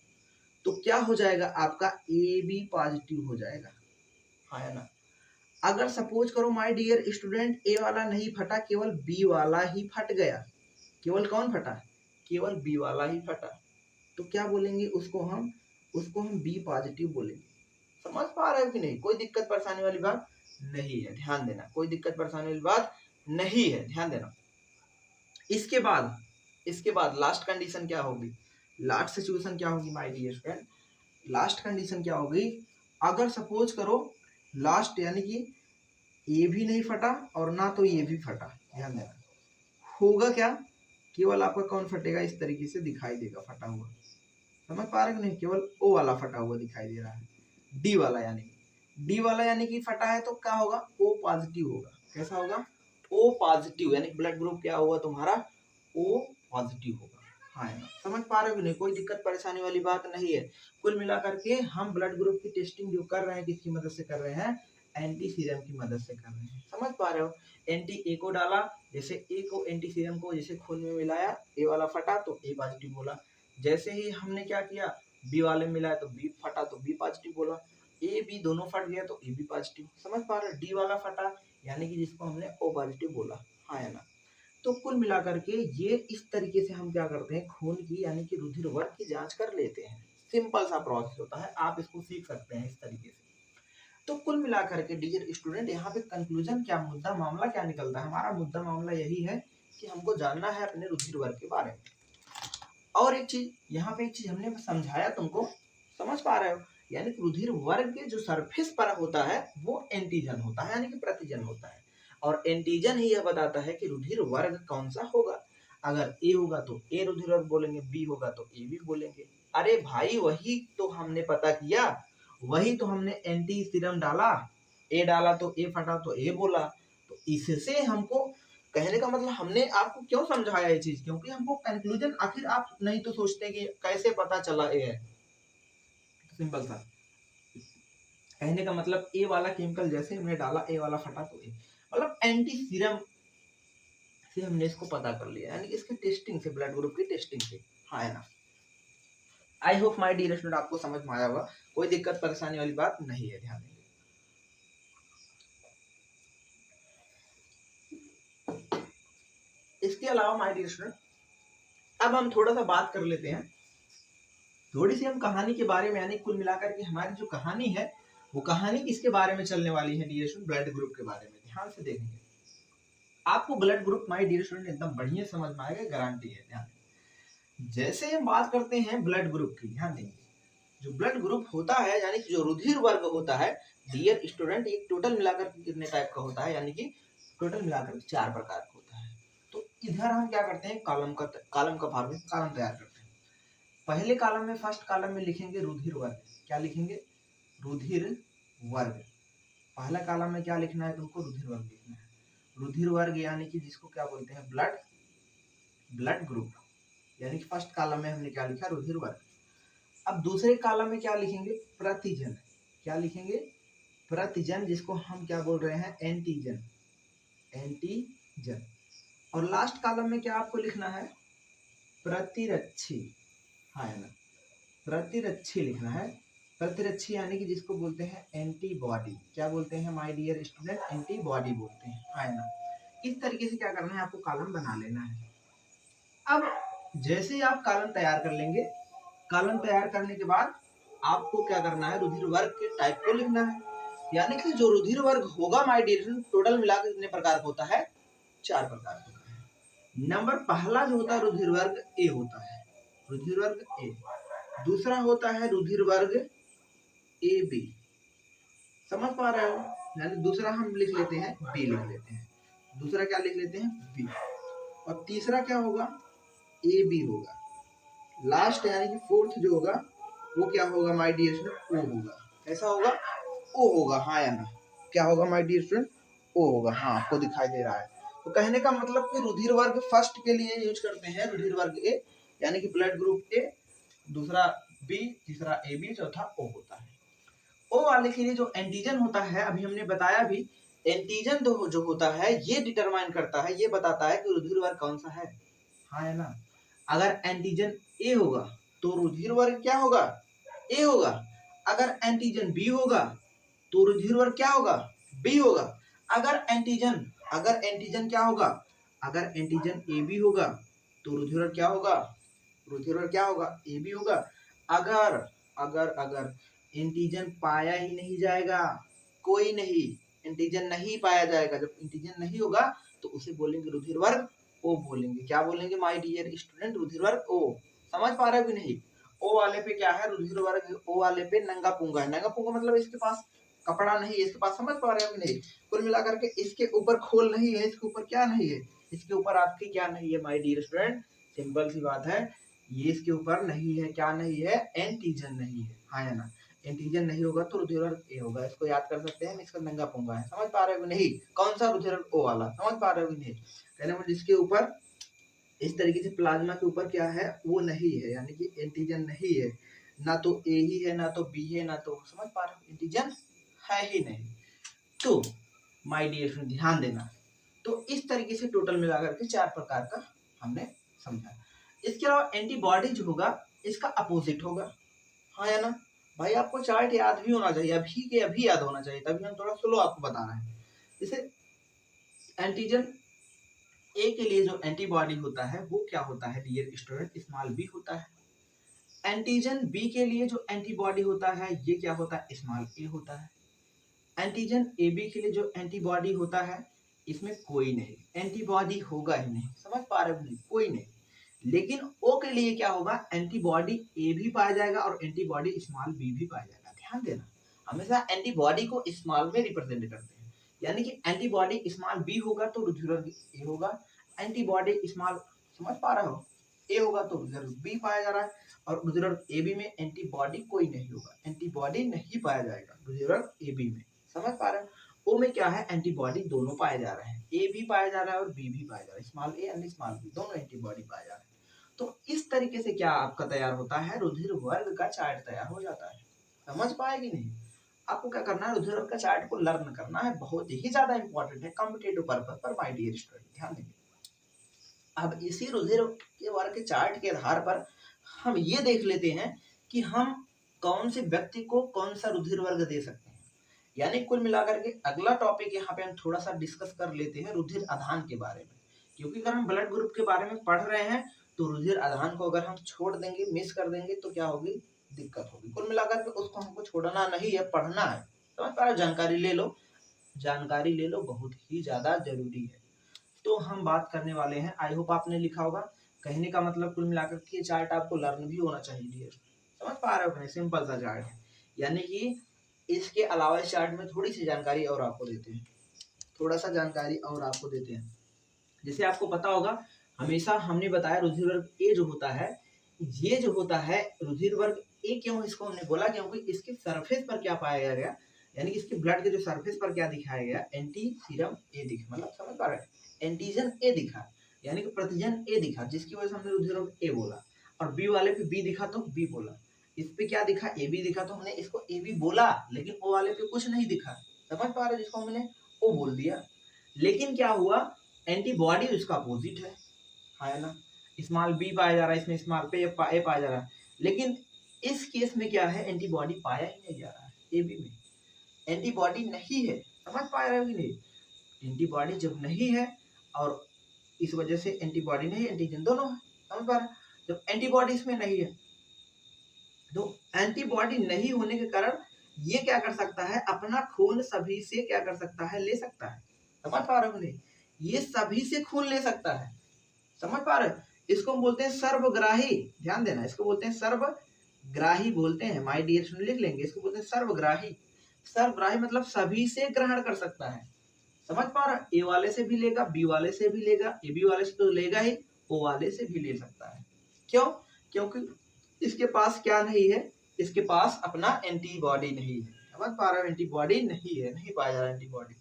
तो क्या हो जाएगा, आपका ए बी पॉजिटिव हो जाएगा, हाँ या ना। अगर सपोज करो माय डियर स्टूडेंट, ए वाला नहीं फटा, केवल बी वाला ही फट गया, केवल कौन फटा, केवल बी वाला ही फटा, तो क्या बोलेंगे उसको हम बी पॉजिटिव बोलेंगे। समझ पा रहे हो कि नहीं, कोई दिक्कत परेशानी वाली बात नहीं है, ध्यान देना, कोई दिक्कत परेशानी वाली बात नहीं है, ध्यान देना। इसके बाद लास्ट कंडीशन क्या होगी, लास्ट सिचुएशन क्या होगी my dear student, last condition क्या होगी, अगर सपोज करो लास्ट, यानी कि ये भी नहीं फटा और ना तो ये भी फटा, ध्यान देना, होगा क्या, केवल आपका कौन फटेगा, इस तरीके से दिखाई देगा फटा हुआ, समझ पा रहे हो नहीं, केवल ओ वाला फटा हुआ दिखाई दे रहा है, डी वाला यानी कि फटा है तो क्या होगा, ओ पॉजिटिव होगा, कैसा होगा, ओ पॉजिटिव, यानी ब्लड ग्रुप क्या होगा तुम्हारा, ओ पॉजिटिव होगा, हाँ है ना। समझ पा रहे हो नहीं, कोई दिक्कत परेशानी वाली बात नहीं है। कुल मिलाकर के हम ब्लड ग्रुप की टेस्टिंग जो कर रहे हैं, किसकी मदद से कर रहे हैं, एंटी सीरम की मदद से कर रहे हैं, समझ पा रहे हो। एंटी ए को डाला, जैसे ए को एंटी सीरम को जैसे खून में मिलाया, ए वाला फटा तो ए पॉजिटिव बोला, जैसे ही हमने क्या किया, बी वाले में मिलाया तो बी फटा तो बी पॉजिटिव बोला, ए बी दोनों फट गया तो ए बी पॉजिटिव, समझ पा रहे हो। डी वाला फटा यानी कि जिसको हमने ओ पॉजिटिव बोला, हाँ है ना। तो कुल मिलाकर के ये इस तरीके से हम क्या करते हैं, खून की यानी कि रुधिर वर्ग की जांच कर लेते हैं। सिंपल सा प्रोसेस होता है, आप इसको सीख सकते हैं इस तरीके से। तो कुल मिलाकर के डियर स्टूडेंट, यहाँ पे कंक्लूजन क्या, मुद्दा मामला क्या निकलता है, हमारा मुद्दा मामला यही है कि हमको जानना है अपने रुधिर वर्ग के बारे में। और एक चीज यहाँ पे, एक चीज हमने समझाया तुमको, समझ पा रहे हो, यानी कि रुधिर वर्ग के जो सरफेस पर होता है वो एंटीजन होता है, यानी कि प्रतिजन होता है, और एंटीजन ही यह बताता है कि रुधिर वर्ग कौन सा होगा। अगर ए होगा तो ए रुधिर वर्ग बोलेंगे, बी होगा तो ए बी बोलेंगे। अरे भाई वही तो हमने पता किया, वही तो हमने एंटी सीरम डाला, ए डाला तो ए फटा तो ए बोला, तो इससे हमको कहने का मतलब हमने आपको क्यों समझाया ये चीज, क्योंकि हमको कंक्लूजन, आखिर आप नहीं तो सोचते कि कैसे पता चला ए है, सिंपल सा कहने का मतलब ए वाला केमिकल जैसे हमने डाला, ए वाला फटा तो ए, मतलब एंटी सीरम से हमने इसको पता कर लिया, यानी इसके टेस्टिंग से, ब्लड ग्रुप की टेस्टिंग से, हाँ है ना। I hope my dear student आपको समझ में आया होगा, कोई दिक्कत परेशानी वाली बात नहीं है, ध्यान देंगे। इसके अलावा माय डियर स्टूडेंट, अब हम थोड़ा सा बात कर लेते हैं, थोड़ी सी हम कहानी के बारे में, यानी कुल मिलाकर के हमारी जो कहानी है वो कहानी किसके बारे में चलने वाली है डियर स्टूडेंट, ब्लड ग्रुप के बारे में, ध्यान से देखेंगे। आपको blood group my dear student एकदम बढ़िया समझ में आएगा, गारंटी है। ध्यान दें, जैसे हम बात करते हैं ब्लड ग्रुप की, ध्यान देंगे जो ब्लड ग्रुप होता है यानी कि जो रुधिर वर्ग होता है डियर स्टूडेंट, एक टोटल मिलाकर कितने टाइप का होता है, यानी कि टोटल मिलाकर 4 प्रकार का होता है। तो इधर हम क्या करते हैं, कॉलम का फॉर्मेट कॉलम तैयार करते हैं। पहले कॉलम में, फर्स्ट कॉलम में लिखेंगे रुधिर वर्ग। क्या लिखेंगे, रुधिर वर्ग। पहला कॉलम में क्या लिखना है तुमको, रुधिर वर्ग लिखना है। रुधिर वर्ग यानी कि जिसको क्या बोलते हैं, ब्लड ग्रुप, यानी कि फर्स्ट कॉलम में हमने क्या लिखा, रुधिर वर्ग। अब दूसरे कॉलम में क्या लिखेंगे, प्रतिजन। क्या लिखेंगे, प्रतिजन, जिसको हम क्या बोल रहे हैं, एंटीजन। एंटीजन। और लास्ट कॉलम में क्या आपको लिखना है, प्रतिरक्षी। हाँ है ना, प्रतिरक्षी लिखना है। प्रतिरक्षी यानी कि जिसको बोलते हैं एंटीबॉडी। क्या बोलते हैं माय डियर स्टूडेंट, एंटीबॉडी बोलते हैं, है ना। इस तरीके से क्या करना है, आपको कॉलम बना लेना है। अब जैसे ही आप कॉलम तैयार कर लेंगे, कॉलम तैयार करने के बाद आपको क्या करना है, रुधिर वर्ग के टाइप को लिखना है। यानी कि जो रुधिर वर्ग होगा माय डियर स्टूडेंट, टोटल मिलाकर कितने प्रकार का होता है, 4 प्रकार का होता है। नंबर पहला जो होता है रुधिर वर्ग ए होता है, रुधिर वर्ग ए। दूसरा होता है रुधिर वर्ग ए बी। समझ पा रहे हो, यानी दूसरा हम लिख लेते हैं बी, लिख लेते हैं दूसरा, क्या लिख लेते हैं बी। और तीसरा क्या होगा, ए बी होगा। लास्ट यानी कि फोर्थ जो होगा वो क्या होगा माय डियर स्टूडेंट, ओ होगा। कैसा होगा, ओ होगा, हाँ या ना, क्या होगा माय डियर स्टूडेंट, ओ होगा। हाँ, आपको दिखाई दे रहा है। तो कहने का मतलब कि रुधिर वर्ग फर्स्ट के लिए यूज करते हैं रुधिर वर्ग ए, यानी कि ब्लड ग्रुप ए, दूसरा बी, तीसरा ए बी, चौथा ओ होता है। ओ वाले के लिए जो एंटीजन होता है, अभी हमने बताया भी, एंटीजन जो होता है ये डिटरमाइन करता है, ये बताता है कि रुधिर वर्ग कौन सा है, हाँ है ना। अगर एंटीजन ए होगा तो रुधिर वर्ग क्या होगा, ए होगा। अगर एंटीजन बी होगा तो रुधिर वर्ग क्या होगा, बी होगा। अगर एंटीजन क्या होगा, अगर एंटीजन ए बी होगा तो रुधिर वर्ग क्या होगा, रुधिर वर्ग क्या होगा, ए बी होगा। अगर अगर अगर एंटीजन पाया ही नहीं जाएगा, कोई नहीं, एंटीजन नहीं पाया जाएगा, जब एंटीजन नहीं होगा तो उसे बोलेंगे रुधिर वर्ग ओ बोलेंगे। क्या बोलेंगे माय डियर स्टूडेंट, रुधिर वर्ग ओ। समझ पा रहे हो कि नहीं। ओ वाले पे क्या है, रुधिर वर्ग ओ वाले पे नंगा पुंगा है। नंगा पुंगा मतलब इसके पास कपड़ा नहीं है इसके पास। समझ पा रहे हो कि नहीं। कुल मिलाकर के इसके ऊपर खोल नहीं है, इसके ऊपर क्या नहीं है, इसके ऊपर आपकी क्या नहीं है माय डियर स्टूडेंट, सिंपल सी बात है, ये इसके ऊपर नहीं है, क्या नहीं है, एंटीजन नहीं है, हाँ या ना। एंटीजन नहीं होगा तो रुधिर वर्ग ए होगा, इसको याद कर सकते हैं, इसका नंगा पुंगा है। समझ पा रहे हो कि नहीं, कौन सा, रुधिर वर्ग ओ वाला। समझ पा रहे हो कि नहीं, कहने मतलब जिसके ऊपर इस तरीके से प्लाज्मा के ऊपर क्या है, वो नहीं है, यानी कि एंटीजन नहीं है, ना तो ए ही है, ना तो बी है, ना तो, समझ पा रहे हो, एंटीजन है ही नहीं। तो माय डियर फ्रेंड ध्यान देना, तो इस तरीके से टोटल मिलाकर के 4 प्रकार का हमने समझा। इसके अलावा एंटीबॉडी जो होगा इसका अपोजिट होगा, हाँ या ना। भाई आपको चार्ट याद भी होना चाहिए, अभी के अभी याद होना चाहिए, तभी हम थोड़ा स्लो आपको बता रहे हैं। जैसे एंटीजन ए के लिए जो एंटीबॉडी होता है वो क्या होता है डियर स्टूडेंट, स्मॉल बी होता है। एंटीजन बी के लिए जो एंटीबॉडी होता है ये क्या होता है, स्मॉल ए होता है। एंटीजन ए बी के लिए जो एंटीबॉडी होता है इसमें कोई नहीं, एंटीबॉडी होगा ही नहीं। समझ पा रहे हो नहीं, कोई नहीं। लेकिन ओ के लिए क्या होगा, एंटीबॉडी ए भी पाया जाएगा और एंटीबॉडी स्मॉल बी भी पाया जाएगा। ध्यान देना, हमेशा एंटीबॉडी को स्मॉल में रिप्रेजेंट करते हैं, यानी कि एंटीबॉडी स्मॉल बी होगा तो रुधिर वर्ग ए होगा। एंटीबॉडी स्मॉल, समझ पा रहे हो, ए होगा तो रुधिर वर्ग बी पाया जा रहा है, और रुधिर वर्ग ए बी में एंटीबॉडी कोई नहीं होगा, एंटीबॉडी नहीं पाया जाएगा रुधिर वर्ग ए बी में। समझ पा रहे हो, ओ में क्या है, एंटीबॉडी दोनों पाए जा रहे हैं, ए भी पाया जा रहा है और बी भी पाया जा रहा है, small A and small B दोनों एंटीबॉडी पाए जा रहे हैं। तो इस तरीके से क्या आपका तैयार होता है, रुधिर वर्ग का चार्ट तैयार हो जाता है। समझ पाए कि नहीं। आपको क्या करना है, रुधिर वर्ग का चार्ट को लर्न करना है, बहुत ही ज्यादा इंपॉर्टेंट है कॉम्पिटेटिव पर्पस पर माय डियर स्टूडेंट, ध्यान देंगे। अब इसी रुधिर के वर्ग के चार्ट के आधार पर हम ये देख लेते हैं कि हम कौन से व्यक्ति को कौन सा रुधिर वर्ग दे सकते हैं। यानी कुल मिलाकर के अगला टॉपिक यहाँ पे हम थोड़ा सा डिस्कस कर लेते हैं रुधिर आधान के बारे में, क्योंकि अगर हम ब्लड ग्रुप के बारे में पढ़ रहे हैं तो रुधिर आधान को अगर हम छोड़ देंगे, मिस कर देंगे तो क्या होगी, दिक्कत होगी। कुल मिलाकर के उसको हमको छोड़ना नहीं है, पढ़ना है। समझ पा रहे हो, जानकारी ले लो, जानकारी ले लो, बहुत ही ज्यादा जरूरी है। तो हम बात करने वाले हैं, आई होप आपने लिखा होगा। कहने का मतलब कुल मिलाकर के ये चार्ट आपको लर्न भी होना चाहिए डियर। समझ पा रहे हो? सिंपल सा चार्ट है, यानी कि इसके अलावा इस चार्ट में थोड़ी सी जानकारी और आपको देते हैं, थोड़ा सा जानकारी और आपको देते हैं। जैसे आपको पता होगा, हमेशा हमने बताया रुधिर वर्ग ए जो होता है, ये जो होता है रुधिर वर्ग ए, क्यों इसको हमने बोला? क्योंकि इसके सरफेस पर क्या पाया गया, यानी कि इसके ब्लड के जो सरफेस पर क्या दिखाया गया, एंटी सीरम ए दिखा, मतलब समझ पा रहे हैं, एंटीजन ए दिखा, यानी कि प्रतिजन ए दिखा, जिसकी वजह से हमने रुधिर वर्ग ए बोला। और बी वाले पे बी दिखा तो बी बोला, इस पे क्या दिखा, ए बी दिखा तो हमने इसको ए बी बोला, लेकिन ओ वाले पे कुछ नहीं दिखा। समझ पा रहे हो? जिसको हमने ओ बोल दिया। लेकिन क्या हुआ, एंटीबॉडी उसका अपोजिट है ना। स्मॉल बी पाया जा रहा है, इसमें स्मॉल पे ए पाया जा रहा है, लेकिन इस केस में क्या है, एंटीबॉडी पाया ही नहीं जा रहा है, ए बी में एंटीबॉडी नहीं है। समझ पा रहे हो कि नहीं? एंटीबॉडी जब नहीं है, और इस वजह से एंटीबॉडी नहीं, एंटीजन दोनों है। समझ पा रहे हो? जब एंटीबॉडी इसमें नहीं है, तो एंटीबॉडी नहीं होने के कारण ये क्या कर सकता है, अपना खून सभी से क्या कर सकता है, ले सकता है। समझ पा रहे हो नहीं? ये सभी से खून ले सकता है। समझ पा रहे हो? इसको हम बोलते हैं सर्वग्राही, ध्यान देना, इसको बोलते हैं सर्वग्राही बोलते हैं। माय डियर लिख लेंगे, इसको बोलते हैं सर्वग्राही। सर्वग्राही मतलब सभी से ग्रहण कर सकता है। समझ पा रहा है? ए वाले से भी लेगा, बी वाले से भी लेगा, ए बी वाले से तो लेगा ही, ओ वाले से भी ले सकता है। क्यों? क्योंकि इसके पास क्या नहीं है, इसके पास अपना एंटीबॉडी नहीं है। समझ पा रहे हो? एंटीबॉडी नहीं है, नहीं पाया जा रहा एंटीबॉडी,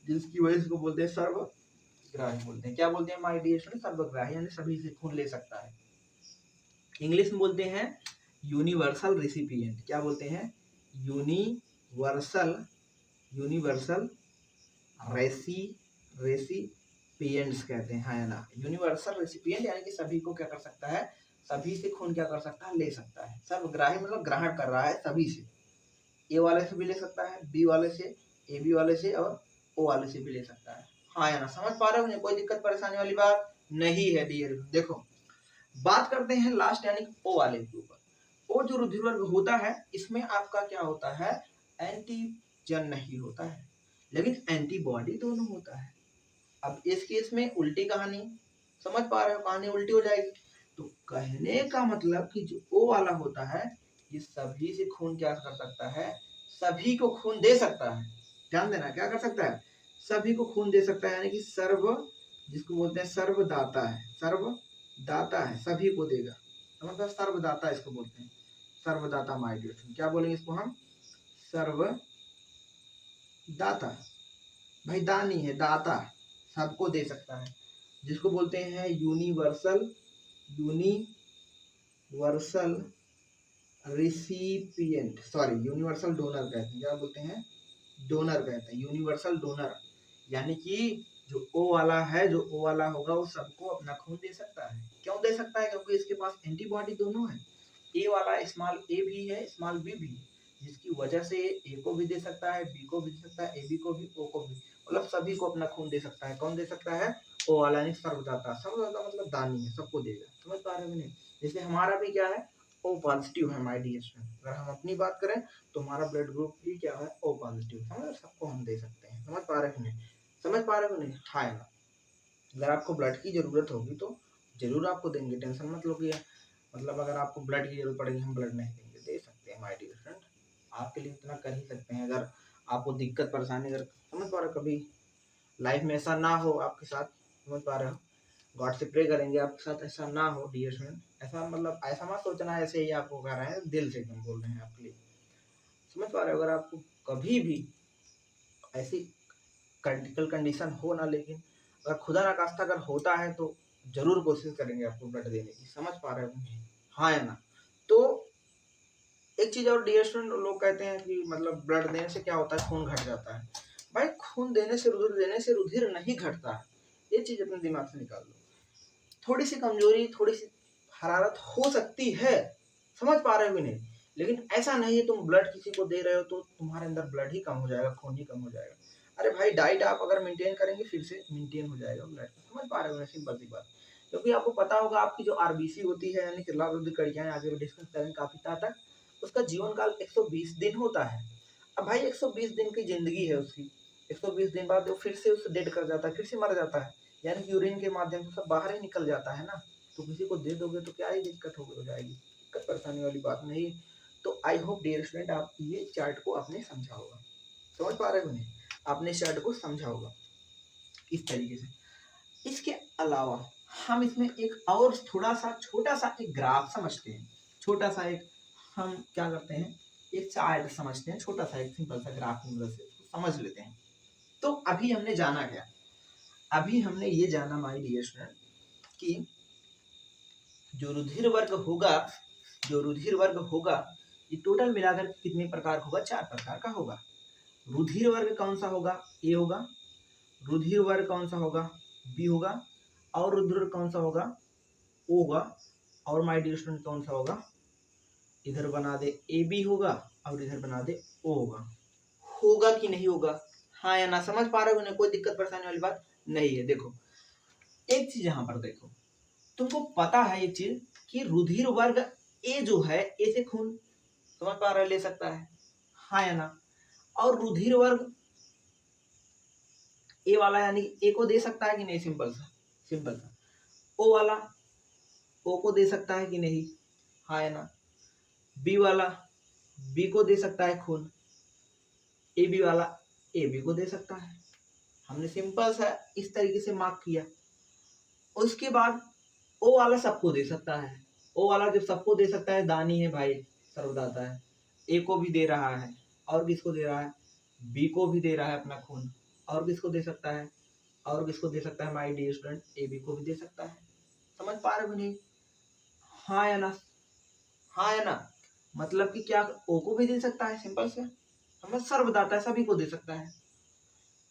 जिसकी वजह से इसको बोलते हैं सर्वग्राही बोलते हैं। क्या बोलते हैं माय डियर स्टूडेंट? सर्वग्राही, यानी सभी से खून ले सकता है। इंग्लिश में बोलते हैं यूनिवर्सल रेसिपिएंट। क्या बोलते हैं? यूनिवर्सल रेसिपिएंट्स कहते हैं, है ना। यूनिवर्सल रेसिपिएंट यानी कि सभी को क्या कर सकता है, सभी से खून क्या कर सकता है, ले सकता है। सर्वग्राही मतलब ग्रहण कर रहा है सभी से, ए वाले से भी ले सकता है, बी वाले से, ए बी वाले से, और ओ वाले से भी ले सकता है। हाँ या ना? समझ पा रहे हो? कोई दिक्कत परेशानी वाली बात नहीं है डियर। देखो बात करते हैं लास्ट यानी कि ओ वाले के ऊपर। ओ जो रुधिर वर्ग होता है, इसमें आपका क्या होता है, एंटीजन नहीं होता है, लेकिन एंटीबॉडी दोनों होता है। अब इस केस में उल्टी कहानी, समझ पा रहे हो? कहानी उल्टी हो जाएगी। तो कहने का मतलब कि जो ओ वाला होता है, ये सभी से खून क्या कर सकता है, सभी को खून दे सकता है। ध्यान देना, क्या कर सकता है, सभी को खून दे सकता है, यानी कि सर्व, जिसको बोलते हैं सर्वदाता है, सर्वदाता है, सभी को देगा। मतलब सर्वदाता इसको बोलते हैं, सर्वदाता माय डियर। क्या बोलेंगे इसको हम, सर्वदाता। भाई दानी है, दाता, सबको दे सकता है, जिसको बोलते हैं universal recipient, sorry universal donor कहते हैं। क्या बोलते हैं, डोनर कहते हैं, यूनिवर्सल डोनर। यानी कि जो ओ वाला है, जो ओ वाला होगा वो सबको अपना खून दे सकता है। क्यों दे सकता है? क्योंकि इसके पास एंटीबॉडी दोनों है। ए वाला स्मॉल ए भी है, स्मॉल बी भी, जिसकी वजह से ए को भी दे सकता है, बी को भी दे सकता है, ए बी को भी, ओ को भी, मतलब सभी को अपना खून दे सकता है। कौन दे सकता है? ओ वाला, यानी सर्वदाता। सर्वदाता मतलब दानी है, सबको देगा। समझ पा रहे हो नहीं? जैसे हमारा भी क्या है, ओ पॉजिटिव है माय डियर स्टूडेंट। अगर हम अपनी बात करें तो हमारा ब्लड ग्रुप भी क्या है, ओ पॉजिटिव। समझ, सबको हम दे सकते हैं। समझ पा रहे हो नहीं? समझ पा रहे हो नहीं? हाँ ना। अगर आपको ब्लड की जरूरत होगी तो जरूर आपको देंगे, टेंशन मत लो कि मतलब अगर आपको ब्लड की जरूरत पड़ेगी हम ब्लड नहीं देंगे, दे सकते हैं माय डियर फ्रेंड। आपके लिए इतना कर ही सकते हैं। अगर आपको दिक्कत परेशानी, अगर समझ पा रहे हो, कभी लाइफ में ऐसा ना हो आपके साथ, समझ पा रहे हो, गॉड से प्रे करेंगे आपके साथ ऐसा ना हो डियर फ्रेंड। ऐसा मतलब ऐसा मत सोचना ऐसे ही आपको कह रहे हैं, दिल से एकदम बोल रहे हैं आपके लिए। समझ पा रहे हो? अगर आपको कभी भी ऐसी क्रिटिकल कंडीशन हो ना, लेकिन अगर खुदा ना खास्ता अगर होता है तो जरूर कोशिश करेंगे आपको ब्लड देने की। समझ पा रहे हो? हाँ या ना? तो एक चीज और डियर स्टूडेंट, लोग कहते हैं कि मतलब ब्लड देने से क्या होता है, खून घट जाता है। भाई खून देने से, रुधिर देने से रुधिर नहीं घटता है, ये चीज अपने दिमाग से निकाल दो। थोड़ी सी कमजोरी, थोड़ी सी हरारत हो सकती है, समझ पा रहे हो कि नहीं, लेकिन ऐसा नहीं है तुम ब्लड किसी को दे रहे हो तो तुम्हारे अंदर ब्लड ही कम हो जाएगा, खून ही कम हो जाएगा। अरे भाई डाइट आप अगर मेंटेन करेंगे फिर से मेंटेन हो जाएगा ब्लड। समझ पा रहे हो? सिंपल सी बात। क्योंकि आपको पता होगा आपकी जो आरबीसी होती है, यानी कि लाल रुधिर कणिकाएं, आगे डिस्कस करेंगे काफी तक, उसका जीवन काल 120 दिन होता है। अब भाई 120 दिन की जिंदगी है उसकी, 120 दिन बाद वो फिर से उसे डेड कर जाता है, फिर से मर जाता है। यानी कि यूरिन के माध्यम से सब बाहर ही निकल जाता है ना, तो किसी को दे दोगे तो क्या ही दिक्कत हो जाएगी, दिक्कत परेशानी वाली बात नहीं। तो आई होप डियर स्टूडेंट आप ये चार्ट को आपने समझा होगा, समझ पा रहे हो नहीं, आपने चार्ट को समझा होगा इस तरीके से। इसके अलावा हम इसमें एक और थोड़ा सा छोटा सा एक ग्राफ समझते हैं, छोटा सा एक हम क्या करते हैं, एक चार्ट समझते हैं, छोटा सा एक सिंपल सा ग्राफ की मदद से समझ लेते हैं। तो अभी हमने जाना क्या, अभी हमने ये जाना माय डियर स्टूडेंट कि जो रुधिर वर्ग होगा, जो रुधिर वर्ग होगा ये टोटल मिलाकर कितने प्रकार का होगा, 4 प्रकार का होगा। रुधिर वर्ग कौन सा होगा, ए होगा। रुधिर वर्ग कौन सा होगा, बी होगा। और रुधिर वर्ग कौन सा होगा, ओ होगा। और माय डियर स्टूडेंट कौन सा होगा, इधर बना दे ए बी होगा और इधर बना दे ओ होगा। होगा कि नहीं होगा, हाँ या ना, समझ पा रहे हो ना, कोई दिक्कत परेशानी वाली बात नहीं है। देखो एक चीज यहाँ पर देखो, तुमको पता है ये चीज कि रुधिर वर्ग ए जो है, ए से खून समझ पा रहे ले सकता है, हाँ या ना। और रुधिर वर्ग ए वाला यानी ए को दे सकता है कि नहीं, सिंपल सा, सिंपल सा। ओ वाला ओ को दे सकता है कि नहीं, हाँ या ना। बी वाला बी को दे सकता है खून, ए बी वाला ए बी को दे सकता है। हमने सिंपल सा इस तरीके से मार्क किया। उसके बाद ओ वाला सबको दे सकता है, ओ वाला जब सबको दे सकता है, दानी है भाई, सर्वदाता है, ए को भी दे रहा है और किसको दे रहा है, बी को भी दे रहा है अपना खून, और किसको दे सकता है, और किसको दे सकता है my dear student, A B को भी दे सकता है। समझ पा रहे हो नहीं, हाँ या ना, हाँ या ना। मतलब कि क्या, ओ को भी दे सकता है, सिंपल से हमें सर्वदाता है, सभी को दे सकता है।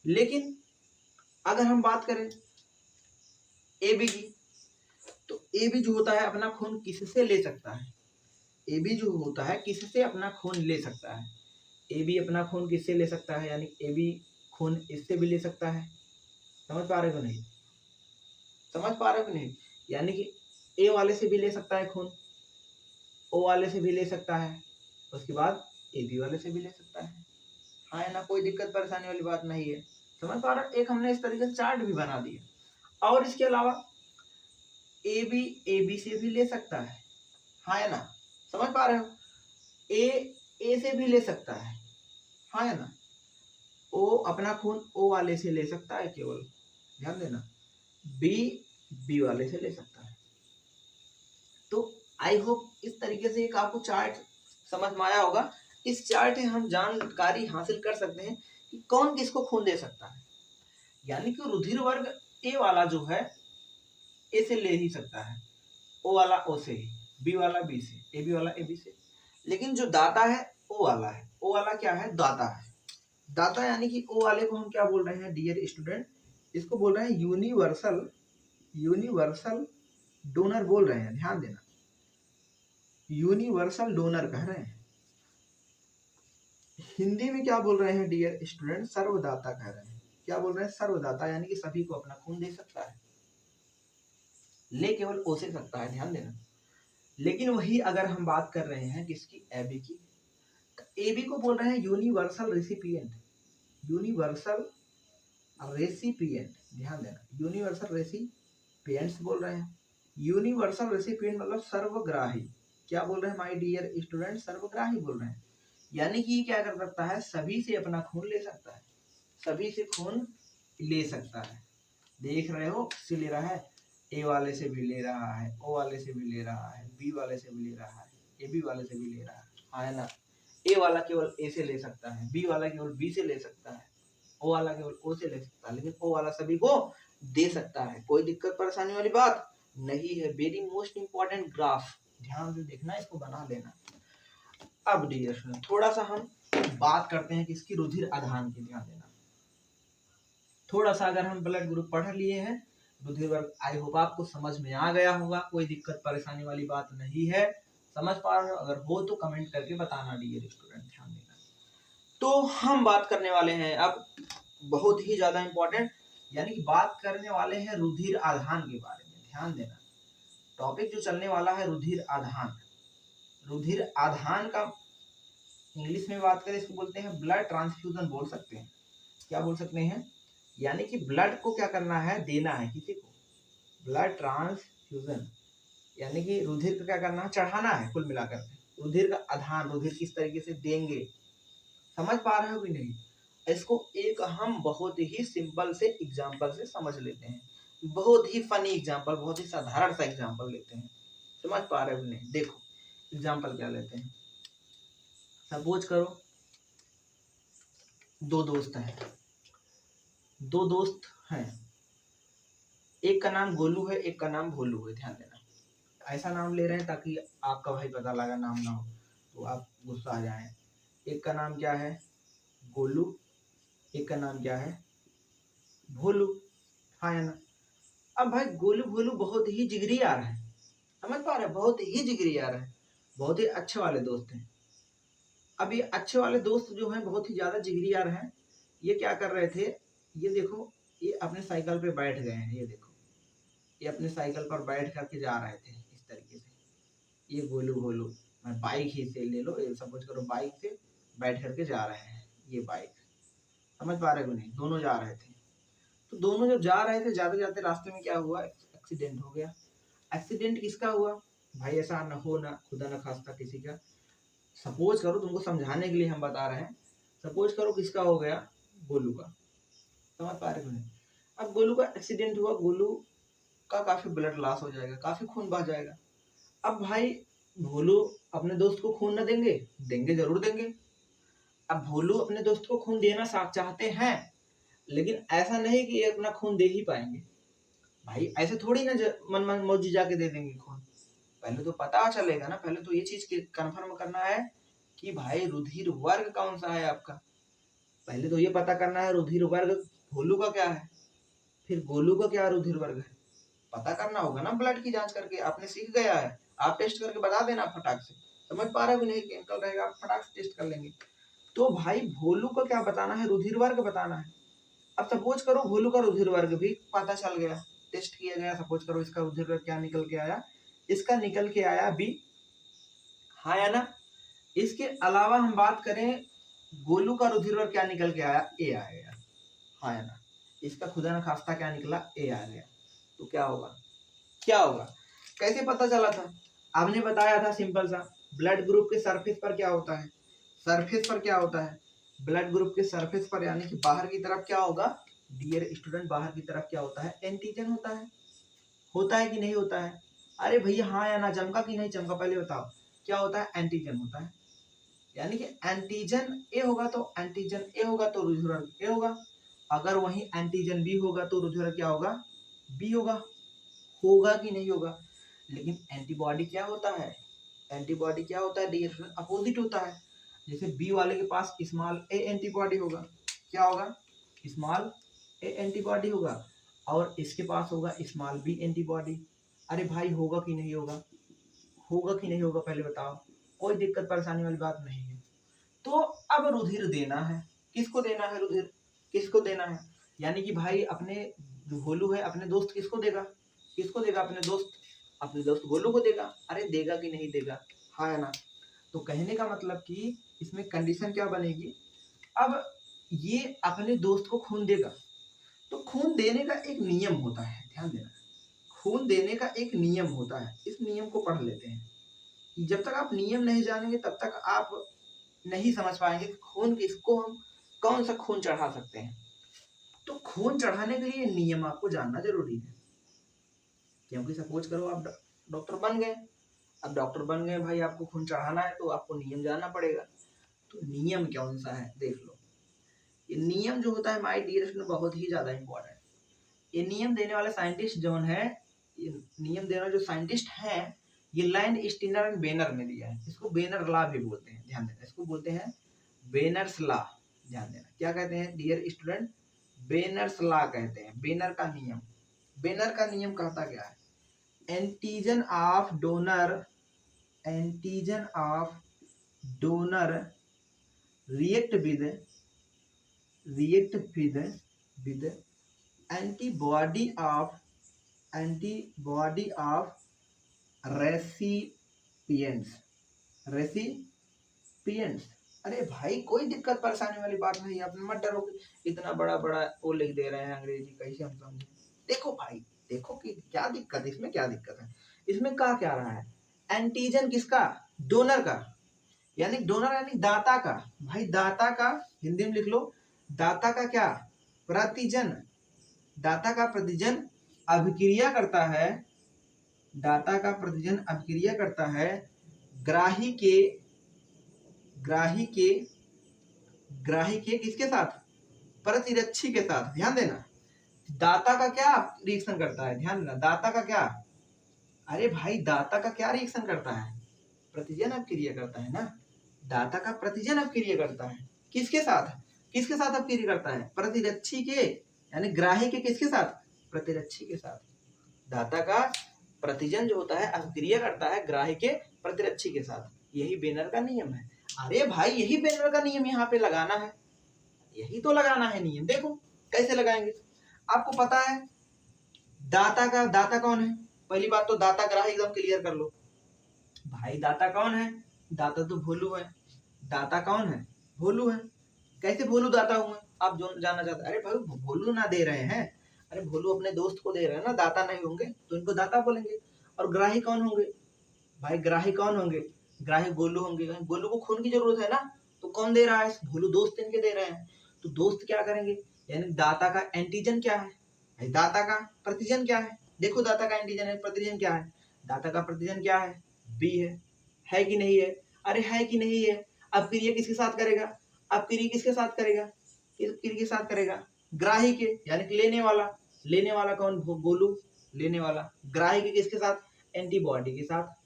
लेकिन अगर हम बात करें ए बी की, तो ए बी जो होता है अपना खून किससे ले सकता है, ए बी जो होता है किससे अपना खून ले सकता है, ए बी अपना खून किससे ले सकता है, यानी ए बी खून इससे भी ले सकता है। समझ पा रहे हो नहीं, समझ पा रहे हो नहीं, यानी कि ए वाले से भी ले सकता है खून, ओ वाले से भी ले सकता है, उसके बाद ए बी वाले से भी ले सकता है, हाँ है ना, कोई दिक्कत परेशानी वाली बात नहीं है। समझ पा रहे हो, एक हमने इस तरीके से चार्ट भी बना दिया। और इसके अलावा ए बी से भी ले सकता है, हाँ है ना, समझ पा रहे हो, ए से भी ले सकता है, हाँ है ना। ओ अपना खून ओ वाले से ले सकता है केवल, ध्यान देना, बी बी वाले से ले सकता है। तो आई होप इस तरीके से एक आपको चार्ट समझ में आया होगा। इस चार्ट से हम जानकारी हासिल कर सकते हैं कि कौन किसको खून दे सकता है। यानी कि रुधिर वर्ग ए वाला जो है ए से ले ही सकता है, ओ वाला ओ से ही, बी वाला बी से, ए बी वाला ए बी से। लेकिन जो दाता है ओ वाला है, ओ वाला क्या है, दाता है। दाता यानी कि ओ वाले को हम क्या बोल रहे हैं डियर स्टूडेंट, इसको बोल रहे हैं यूनिवर्सल, यूनिवर्सल डोनर बोल रहे हैं, ध्यान देना, यूनिवर्सल डोनर कह रहे हैं। हिंदी में क्या बोल रहे हैं डियर स्टूडेंट, सर्वदाता कह रहे हैं। क्या बोल रहे हैं, सर्वदाता, यानी कि सभी को अपना खून दे सकता है, ले केवल ओ से सकता है, ध्यान देना। लेकिन वही अगर हम बात कर रहे हैं किसकी, एबी की, एबी को बोल रहे हैं यूनिवर्सल रेसिपिएंट, यूनिवर्सल रेसिपिएंट, ध्यान देना, यूनिवर्सल रेसिपिएंट्स बोल रहे हैं। यूनिवर्सल रेसिपिएंट मतलब सर्वग्राही, क्या बोल रहे हैं माय डियर स्टूडेंट, सर्वग्राही बोल रहे हैं। यानी कि क्या कर सकता है, सभी से अपना खून ले सकता है, सभी से खून ले सकता है। देख रहे हो किससे ले रहा है, ए वाले से भी ले रहा है, ओ वाले से भी ले रहा है, बी वाले से भी ले रहा है, ए बी वाले से भी ले रहा है, हाँ है ना। ए वाला केवल ए से ले सकता है, बी वाला केवल बी से ले सकता है, ओ वाला केवल ओ से ले सकता है, लेकिन ओ वाला सभी को दे सकता है। कोई दिक्कत परेशानी वाली बात नहीं है। वेरी मोस्ट इंपॉर्टेंट ग्राफ, ध्यान से देखना, इसको बना लेना। अब डियर थोड़ा सा हम बात करते हैं किसकी, रुधिर आधान की, ध्यान देना। थोड़ा सा अगर हम ब्लड ग्रुप पढ़ लिए हैं, रुधिर वर्ग, आई होप आपको समझ में आ गया होगा, कोई दिक्कत परेशानी वाली बात नहीं है। समझ पा रहे हो, अगर हो तो कमेंट करके बताना डियर स्टूडेंट, ध्यान देना। तो हम बात करने वाले हैं अब बहुत ही ज्यादा इंपॉर्टेंट, यानी कि बात करने वाले हैं रुधिर आधान के बारे में, ध्यान देना। टॉपिक जो चलने वाला है रुधिर आधान। रुधिर आधान का इंग्लिश में बात करें इसको बोलते हैं ब्लड ट्रांसफ्यूजन बोल सकते हैं। क्या बोल सकते हैं, यानी कि ब्लड को क्या करना है, देना है किसी को, ब्लड ट्रांसफ्यूजन, यानी कि रुधिर को क्या करना है, चढ़ाना है। कुल मिलाकर रुधिर का आधान, रुधिर किस तरीके से देंगे, समझ पा रहे हो कि नहीं। इसको एक हम बहुत ही सिंपल से एग्जांपल से समझ लेते हैं, बहुत ही फनी एग्जांपल, बहुत ही साधारण सा एग्जांपल लेते हैं, समझ पा रहे हो कि नहीं। देखो एग्जांपल क्या लेते हैं, सपोज करो दो दोस्त हैं, दो दोस्त हैं, एक का नाम गोलू है, एक का नाम भोलू है। ध्यान देना, ऐसा नाम ले रहे हैं ताकि आपका भाई पता लगा नाम ना हो तो आप गुस्सा आ जाए। एक का नाम क्या है, गोलू, एक का नाम क्या है, भोलू, हाँ है ना। अब भाई गोलू भोलू बहुत ही जिगरी यार है, समझ पा रहे हैं, बहुत ही जिगरी यार है, बहुत ही अच्छे वाले दोस्त हैं। अब ये अच्छे वाले दोस्त जो हैं बहुत ही ज्यादा जिगरी यार हैं, ये क्या कर रहे थे, ये देखो, ये अपने साइकिल पे बैठ गए हैं, ये देखो, ये अपने साइकिल पर बैठ करके जा रहे थे इस तरीके से, ये गोलू भोलू, मैं बाइक ही से ले लो, ये सपोज करो बाइक से बैठ करके जा रहे हैं, ये बाइक, समझ पा रहे हो नहीं, दोनों जा रहे थे। तो दोनों जब जा रहे थे, जाते जाते रास्ते में क्या हुआ, एक्सीडेंट हो गया। एक्सीडेंट किसका हुआ भाई, ऐसा न हो ना, खुदा न खास्ता किसी का, सपोज करो, तुमको समझाने के लिए हम बता रहे हैं, सपोज करो किसका हो गया, गोलू का, समझ पा रहे हो नहीं। अब गोलू का एक्सीडेंट हुआ, गोलू का काफी ब्लड लॉस हो जाएगा, काफी खून बह जाएगा। अब भाई भोलू अपने दोस्त को खून न देंगे, देंगे जरूर देंगे। अब भोलू अपने दोस्त को खून देना चाहते हैं, लेकिन ऐसा नहीं कि ये अपना खून दे ही पाएंगे भाई, ऐसे थोड़ी ना मन मन मौजी जाके दे देंगे खून। पहले तो पता चलेगा ना, पहले तो ये चीज कंफर्म करना है कि भाई रुधिर वर्ग कौन सा है आपका, पहले तो ये पता करना है रुधिर वर्ग भोलू का क्या है, फिर गोलू का क्या रुधिर वर्ग है, पता करना होगा ना ब्लड की जांच करके, आपने सीख गया है, आप टेस्ट करके बता देना फटाक से, समझ पा रहे हो नहीं, केमिकल रहेगा आप फटाक से टेस्ट कर लेंगे। तो भाई भोलू को क्या बताना है, रुधिर वर्ग बताना है। अब सपोज करो भोलू का रुधिर वर्ग भी पता चल गया, टेस्ट किया गया, सपोज करो इसका रुधिर वर्ग क्या निकल के आया, इसका निकल के आया बी, हाँ या ना। इसके अलावा हम बात करें, गोलू का रुधिर वर्ग क्या निकल के आया, ए आ गया, हाँ या ना। इसका खुदा न खास्ता क्या निकला, ए आ गया। तो क्या होगा, क्या होगा, कैसे पता चला था, आपने बताया था सिंपल सा, ब्लड ग्रुप के सरफेस पर क्या होता है, सरफेस पर क्या होता है, ब्लड ग्रुप के सरफेस पर यानी कि बाहर की तरफ क्या होगा, डियर स्टूडेंट, बाहर की तरफ क्या होता है, एंटीजन होता है कि नहीं होता है। अरे भैया हाँ या ना, चमका कि नहीं चमका, पहले बताओ, क्या होता है, एंटीजन होता है। यानी कि एंटीजन ए होगा तो एंटीजन ए होगा तो रुधिर ए होगा, अगर वही एंटीजन बी होगा तो रुधिर क्या होगा, बी होगा, होगा कि नहीं होगा। लेकिन एंटीबॉडी क्या होता है, एंटीबॉडी क्या होता है डियर, अपोजिट होता है। जैसे बी वाले के पास स्मॉल ए एंटीबॉडी होगा, क्या होगा, स्मॉल ए एंटीबॉडी होगा, और इसके पास होगा स्मॉल बी एंटीबॉडी। अरे भाई होगा कि नहीं होगा, होगा कि नहीं होगा, पहले बताओ, कोई दिक्कत परेशानी वाली बात नहीं है। तो अब रुधिर देना है, किसको देना है रुधिर, किसको देना है, यानी कि भाई अपने जो भोलू है अपने दोस्त किसको देगा, किसको देगा, अपने दोस्त, अपने दोस्त गोलू को देगा। अरे देगा कि नहीं देगा, हाँ या ना। तो कहने का मतलब कि इसमें कंडीशन क्या बनेगी, अब ये अपने दोस्त को खून देगा, तो खून देने का एक नियम होता है, ध्यान देना, खून देने का एक नियम होता है, इस नियम को पढ़ लेते हैं। जब तक आप नियम नहीं जानेंगे तब तक आप नहीं समझ पाएंगे कि खून किसको हम कौन सा खून चढ़ा सकते हैं। तो खून चढ़ाने के लिए नियम आपको जानना जरूरी है, क्योंकि सपोज करो आप डॉक्टर बन गए, अब डॉक्टर बन गए भाई, आपको खून चढ़ाना है तो आपको नियम जानना पड़ेगा। तो नियम कौन सा है देख लो, ये नियम जो होता है माय डियर स्टूडेंट बहुत ही ज्यादा इंपॉर्टेंट। ये नियम देने वाले साइंटिस्ट जो है, ये नियम देने वाले जो साइंटिस्ट हैं, ये लैंड स्टीनर एंड बेनर ने दिया है, इसको बेनर लॉ भी बोलते हैं, ध्यान देना, इसको बोलते हैं बेनर्स लॉ, ध्यान देना। क्या कहते हैं डियर स्टूडेंट, बेनर्स लॉ कहते हैं, बेनर का नियम। बेनर का नियम कहता क्या है, antigen of donor, antigen of donor react with, react with antibody of, antibody of recipients, recipients, अरे भाई कोई दिक्कत परेशानी वाली बात नहीं है, आप मत डरो। इतना बड़ा बड़ा वो लिख दे रहे हैं अंग्रेजी, कैसे हम समझे? देखो भाई, देखो कि क्या दिक्कत है इसमें, क्या दिक्कत है इसमें, कहा क्या रहा है? एंटीजन किसका? डोनर का, यानी डोनर यानी दाता का। भाई दाता का हिंदी में लिख लो, दाता का क्या? प्रतिजन। दाता का प्रतिजन अभिक्रिया करता है, दाता का प्रतिजन अभिक्रिया करता है ग्राही के, ग्राही के, ग्राही के किसके साथ? प्रतिरक्षी के साथ। ध्यान देना, दाता का क्या रिएक्शन करता है, ध्यान देना, दाता का क्या? अरे भाई दाता का क्या रिएक्शन करता है? प्रतिजन अपक्रिया करता है ना। दाता का प्रतिजन अपक्रिया करता है किसके साथ? किसके साथ अपक्रिया करता है? प्रतिरक्षी के, यानी ग्राही के किसके साथ? प्रतिरक्षी के साथ। दाता का प्रतिजन जो होता है अपक्रिया करता है ग्राही के प्रतिरक्षी के साथ। यही बेनर का नियम है। अरे भाई यही बेनर का नियम यहाँ पे लगाना है, यही तो लगाना है नियम। देखो कैसे लगाएंगे, आपको पता है दाता का, दाता कौन है? पहली बात तो दाता ग्राही एकदम क्लियर कर लो। भाई दाता कौन है? दाता तो भोलू है। दाता कौन है? भोलू है। कैसे भोलू दाता हुए? आप जो जानना चाहते हैं, अरे भाई भोलू ना दे रहे हैं, अरे भोलू अपने दोस्त को दे रहे हैं ना, दाता नहीं होंगे तो इनको दाता बोलेंगे। और ग्राही कौन होंगे? भाई ग्राही कौन होंगे? ग्राही गोलू होंगे। गोलू को खून की जरूरत है ना, तो कौन दे रहा है? भोलू दोस्त इनके दे रहे हैं। तो दोस्त क्या करेंगे? यानी दाता का एंटीजन क्या है? भाई दाता का प्रतिजन क्या है? देखो दाता का एंटीजन है, प्रतिजन क्या है? दाता का प्रतिजन क्या है? बी है कि नहीं है? अरे है कि नहीं है? अब क्रिया किसके साथ करेगा? अब क्रिया किसके साथ करेगा? क्रिया के साथ करेगा ग्राही के, यानी कि लेने वाला। लेने वाला कौन? गोलू। लेने वाला ग्राही के किसके साथ? एंटीबॉडी के साथ।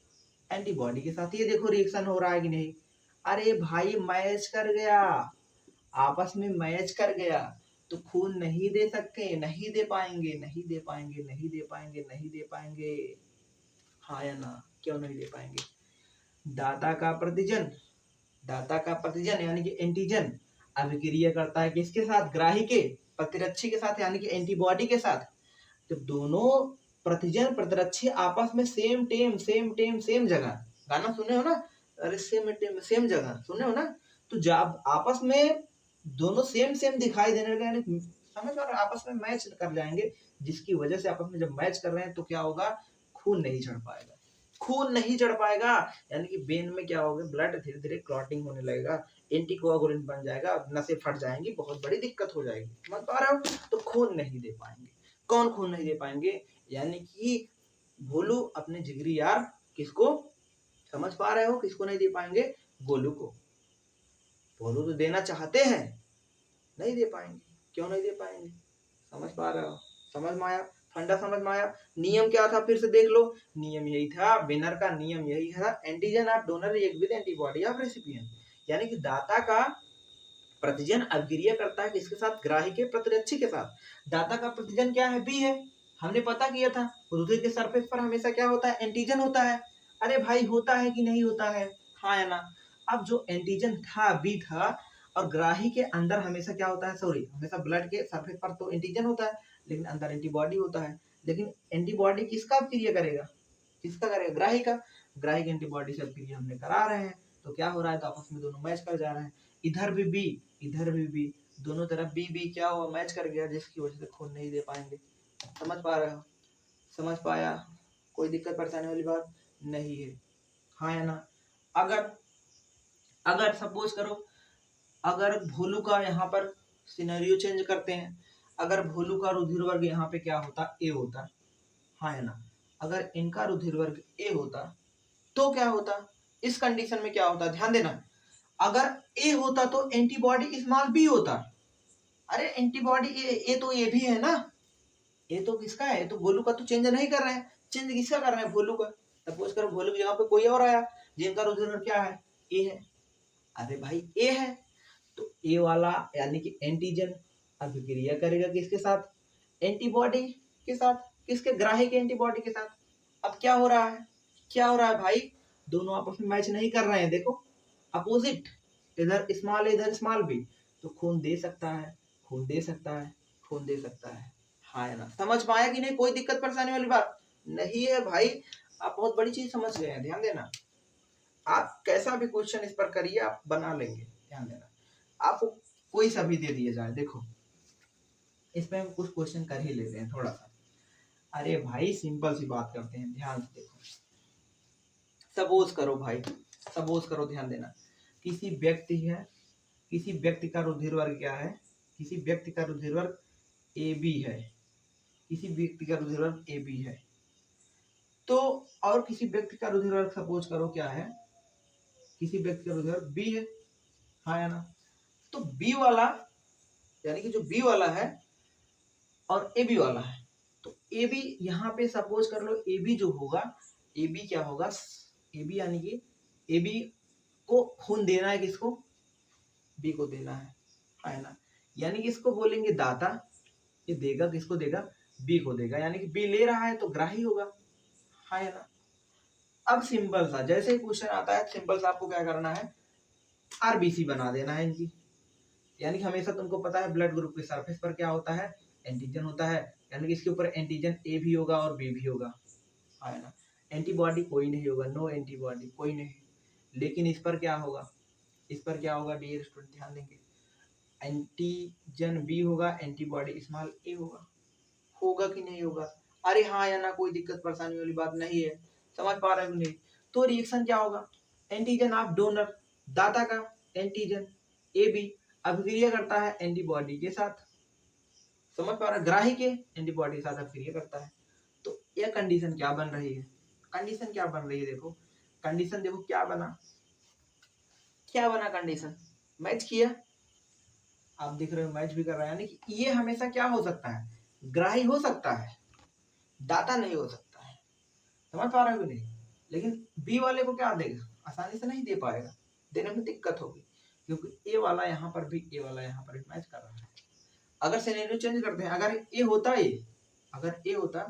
एंटीबॉडी के साथ। ये देखो रिएक्शन हो रहा है कि नहीं? अरे भाई मैच कर गया, आपस में मैच कर गया, तो खून नहीं दे सकते, नहीं दे पाएंगे, नहीं दे पाएंगे, नहीं दे पाएंगे, नहीं दे पाएंगे। हाँ या ना? क्यों नहीं दे पाएंगे? दाता का प्रतिजन, दाता का प्रतिजन यानी कि एंटीजन अभिक्रिया करता है किसके साथ? ग्राही के प्रतिरक्षी के साथ, यानी कि एंटीबॉडी के साथ। जब दोनों प्रतिजन प्रतिरक्षी आपस में सेम टेम सेम टेम सेम जगह, गाना सुने हो ना? अरे सेम टेम सेम जगह सुने हो ना? तो जब आपस में दोनों सेम सेम दिखाई देने लगे, यानी समझ लो आपस में मैच कर जाएंगे, जिसकी वजह से आपस में जब मैच कर रहे हैं तो क्या होगा? खून नहीं चढ़ पाएगा, खून नहीं चढ़ पाएगा, यानी कि वेन में क्या होगा? ब्लड धीरे धीरे क्लॉटिंग होने लगेगा, एंटीकोआगुलेंट बन जाएगा, नसें फट जाएंगी, बहुत बड़ी दिक्कत हो जाएगी। समझ पा रहे हो? तो खून नहीं दे पाएंगे। कौन खून नहीं दे पाएंगे? यानी कि भोलू अपने जिगरी यार किसको? समझ पा रहे हो किसको नहीं दे पाएंगे? गोलू को। भोलू तो देना चाहते हैं, नहीं दे पाएंगे। क्यों नहीं दे पाएंगे? समझ पा रहे हो? समझ में आया? फंडा समझ में आया? नियम क्या था फिर से देख लो। नियम यही था, बेनर का नियम यही था, antigen of donor react with antibody of recipient. यानी कि दाता का प्रतिजन अभिक्रिया करता है किसके साथ? ग्राही के प्रतिरक्षी के साथ। दाता का प्रतिजन क्या है? बी है। हमने पता किया था पृथ्वी के सरफेस पर हमेशा क्या होता है? एंटीजन होता है। अरे भाई होता है कि नहीं होता है? हाँ या ना? अब जो एंटीजन था बी था, और ग्राही के अंदर हमेशा क्या होता है? सॉरी, हमेशा ब्लड के सरफेस पर तो एंटीजन होता है, लेकिन अंदर एंटीबॉडी होता है। लेकिन एंटीबॉडी किसका अभिक्रिया करेगा? किसका करेगा? ग्राही का। ग्राही की एंटीबॉडी से अभिक्रिया हमने करा रहे हैं, तो क्या हो रहा है? तो आपस में दोनों मैच कर जा रहे हैं। इधर भी बी, इधर भी बी, दोनों तरफ बी बी क्या हुआ? मैच कर गया, जिसकी वजह से खून नहीं दे पाएंगे। समझ पा रहे हो? समझ पाया? कोई दिक्कत परेशानी वाली बात नहीं है? हाँ या ना? अगर अगर सपोज करो, अगर भोलू का यहाँ पर सिनेरियो चेंज करते हैं, अगर भोलू का रुधिर वर्ग यहाँ पे क्या होता? ए होता। हाँ या ना? अगर इनका रुधिर वर्ग ए होता तो क्या होता? इस कंडीशन में क्या होता? ध्यान देना, अगर ए होता तो एंटीबॉडी स्मॉल बी होता। अरे एंटीबॉडी ए तो ये भी है ना, ये तो किसका है? तो भोलू का तो चेंज नहीं कर रहे हैं, चेंज किसका कर रहे हैं? भोलू का। सपोज करो भोलू की जगह पे कोई और आया जिनका रुधिर क्या है? ए है। अरे भाई ए है, तो ए वाला यानी कि एंटीजन अभिक्रिया करेगा किसके साथ? एंटीबॉडी के साथ। किसके? ग्राही के एंटीबॉडी के साथ। अब क्या हो रहा है? क्या हो रहा है भाई? दोनों आपस में मैच नहीं कर रहे हैं, देखो अपोजिट, इधर स्मॉल इधर स्मॉल बी, तो खून दे सकता है, खून दे सकता है, खून दे सकता है। हाँ है ना? समझ पाया कि नहीं? कोई दिक्कत परेशानी वाली बात नहीं है भाई। आप बहुत बड़ी चीज समझ गए हैं, ध्यान देना। आप कैसा भी क्वेश्चन इस पर करिए, आप बना लेंगे। ध्यान देना, आपको कोई सा भी दे दिया जाए, देखो इस पे हम कुछ क्वेश्चन कर ही लेते हैं थोड़ा सा। अरे भाई सिंपल सी बात करते हैं, ध्यान से देखो। सपोज करो भाई, सपोज करो, ध्यान देना, किसी व्यक्ति है, किसी व्यक्ति का रुधिर वर्ग क्या है, किसी व्यक्ति का रुधिर वर्ग ए बी है, किसी व्यक्ति का रुधिर वर्ग ए बी है, तो और किसी व्यक्ति का रुधिर वर्ग सपोज करो क्या है, किसी व्यक्ति का रुधिर वर्ग बी है, हाँ या ना। तो बी वाला, यानी कि जो बी वाला है और ए बी वाला है, तो ए बी यहाँ पे सपोज कर लो, ए बी जो होगा, ए बी क्या होगा, ए बी यानी कि ए बी को खून देना है, किसको, बी को देना है ना। यानी कि इसको बोलेंगे दाता, ये देगा, किसको देगा, बी को देगा, यानी कि बी ले रहा है तो ग्राही होगा, है ना। अब सिंपल सा, जैसे ही क्वेश्चन आता है सिंपल सा आपको क्या करना है, आरबीसी बना देना है इनकी। यानी कि हमेशा तुमको पता है ब्लड ग्रुप के सरफेस पर क्या होता है, एंटीजन होता है, यानी कि इसके ऊपर एंटीजन ए भी होगा और बी भी होगा, है ना। एंटीबॉडी कोई नहीं होगा, नो एंटीबॉडी कोई नहीं, लेकिन इस पर क्या होगा, इस पर क्या होगा डियर स्टूडेंट, ध्यान देंगे, एंटीजन बी होगा, एंटीबॉडी स्मॉल ए होगा, होगा कि नहीं होगा, अरे हाँ या ना, कोई दिक्कत परेशानी वाली बात नहीं है, समझ पा रहे हो नहीं। तो रिएक्शन क्या होगा, एंटीजन ऑफ डोनर, दाता का एंटीजन ए बी अभिक्रिया करता है एंटीबॉडी के साथ, समझ पा रहे, ग्राही के एंटीबॉडी के साथ अभिक्रिया करता है। तो यह कंडीशन क्या बन रही है, कंडीशन क्या बन रही है, देखो कंडीशन देखो क्या बना, क्या बना कंडीशन, मैच किया, आप दिख रहे हो मैच भी कर रहा है, यानी कि ये हमेशा क्या हो सकता है, ग्राही हो सकता है, दाता नहीं हो सकता है, समझ पा रहे हो नहीं। लेकिन बी वाले को क्या देगा, आसानी से नहीं दे पाएगा, देने में दिक्कत होगी, क्योंकि ए वाला यहाँ पर भी, ए वाला यहाँ पर भी मैच कर रहा है। अगर सिनेरियो चेंज करते हैं, अगर ए होता, ए अगर ए होता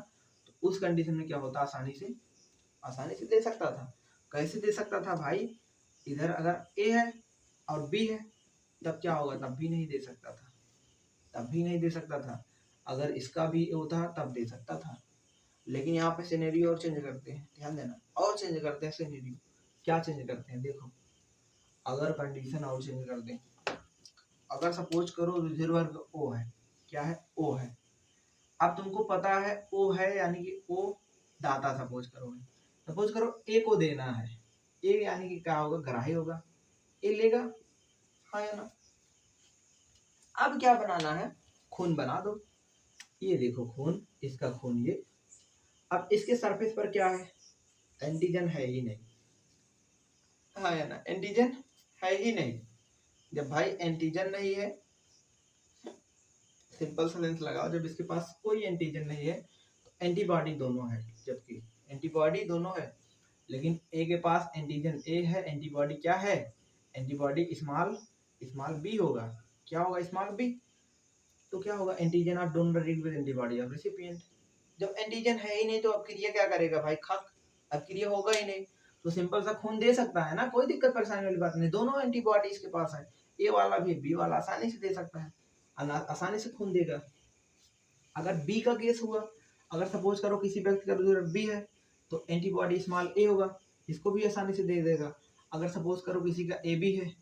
तो उस कंडीशन में क्या होता, आसानी से दे सकता था। कैसे दे सकता था भाई, इधर अगर ए है और बी है तब क्या होगा, तब भी नहीं दे सकता था, तब भी नहीं दे सकता था। अगर इसका भी होता तब दे सकता था, लेकिन यहाँ पे सिनेरियो और चेंज करते हैं, ध्यान देना, और चेंज करते हैं सिनेरियो, क्या चेंज करते हैं देखो, अगर कंडीशन और चेंज कर दें, अगर सपोज करो रुधिर वर्ग ओ है, क्या है, ओ है, अब तुमको पता है ओ है, यानी कि ओ दाता सपोज करो ए को देना है, ए यानी कि क्या होगा, ग्राही होगा, ए लेगा, हाँ या ना। अब क्या बनाना है, खून बना दो, ये देखो खून, इसका खून ये, अब इसके सरफेस पर क्या है, एंटीजन है ही नहीं, हाँ या ना, एंटीजन है ही नहीं। जब भाई एंटीजन नहीं है, सिंपल सा लेंस लगाओ, जब इसके पास कोई एंटीजन नहीं है तो एंटीबॉडी दोनों है, जबकि एंटीबॉडी दोनों है, लेकिन ए के पास एंटीजन ए है, एंटीबॉडी क्या है, एंटीबॉडी स्मॉल बी होगा, क्या होगा, स्मॉल बी, तो क्या होगा, antigen of donor read with antibody of recipient. जब एंटीजन है ही नहीं तो अब क्रिया क्या करेगा भाई, खक, अब क्रिया होगा ही नहीं, तो सिंपल सा खून दे सकता है ना, कोई दिक्कत परेशानी वाली बात नहीं, दोनों एंटीबॉडी इसके पास है, ए वाला भी बी वाला आसानी से दे सकता है, आसानी से खून देगा। अगर बी का केस हुआ, अगर सपोज करो किसी व्यक्ति का रुधिर बी है तो एंटीबॉडी स्मॉल ए होगा, इसको भी आसानी से दे देगा। अगर सपोज करो किसी का ए बी है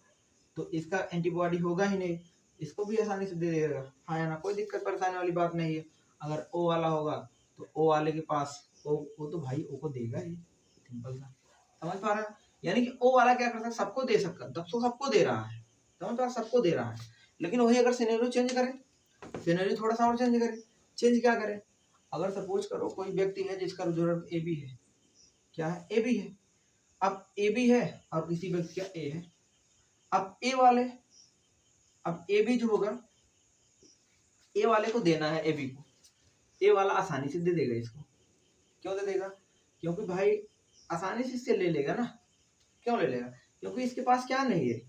तो इसका एंटीबॉडी होगा ही नहीं, इसको भी आसानी से दे देगा, हाँ या ना, कोई दिक्कत परेशानी वाली बात नहीं है। अगर ओ वाला होगा तो ओ वाले के पास ओ तो भाई ओ को देगा ही, सिंपल सा, समझ पा रहा है। यानी कि ओ वाला क्या करता है, सबको दे सकता, तब तो सबको दे रहा है, समझ पा रहा, सबको दे रहा है। लेकिन वही अगर सिनेरियो चेंज करें, सिनेरियो थोड़ा सा और चेंज करें, चेंज क्या करें, अगर सपोज करो कोई व्यक्ति है जिसका रुधिर ए बी है, क्या है, ए बी है, अब ए बी है और किसी व्यक्ति का ए है, अब ए वाले, अब ए बी जो होगा, ए वाले को देना है ए बी को, ए वाला आसानी से दे देगा इसको, क्यों दे देगा, क्योंकि भाई आसानी से इससे ले लेगा ना, क्यों ले लेगा, क्योंकि इसके पास क्या नहीं है,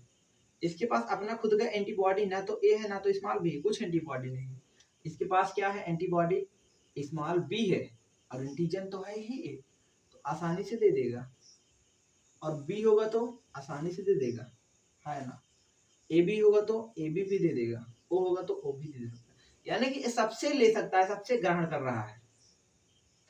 इसके पास अपना खुद का एंटीबॉडी, ना तो ए है ना तो स्मॉल बी है, कुछ एंटीबॉडी नहीं है, इसके पास क्या है, एंटीबॉडी स्मॉल बी है और एंटीजन तो है ही ए, तो आसानी से दे देगा, और बी होगा तो आसानी से दे देगा, है ना, ए बी होगा तो ए बी भी दे देगा, ओ होगा तो ओ भी दे सकता है, यानी कि सबसे ले सकता है, सबसे ग्रहण कर रहा है,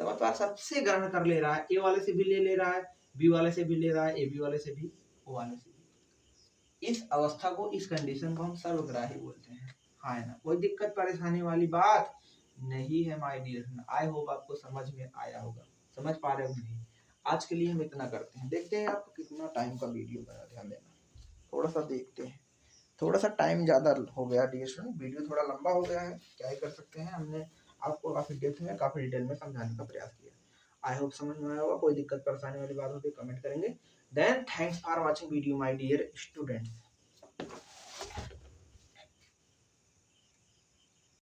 समझ पा, सबसे ग्रहण कर ले रहा है, ए वाले से भी ले रहा है, बी वाले से भी ले रहा है, ए बी वाले से भी, ओ वाले से भी, इस अवस्था को, इस कंडीशन को हम सर्वग्राही बोलते हैं। हाँ है ना, कोई दिक्कत परेशानी वाली बात नहीं है माय डियर। आई होप आपको समझ में आया होगा, समझ पा रहे होंगे। आज के लिए हम इतना करते हैं। देखते हैं आपको कितना टाइम का वीडियो बना, ध्यान देना, थोड़ा सा देखते हैं। थोड़ा सा टाइम ज़्यादा हो गया डियर स्टूडेंट, वीडियो थोड़ा लंबा हो गया है, क्या ही कर सकते हैं। हमने आपको काफ़ी डेप्थ में, काफ़ी डिटेल में समझाने का प्रयास किया। आई होप समझ में आया होगा। कोई दिक्कत परेशानी वाली बात होती है कमेंट करेंगे। Then thanks for watching video my dear students.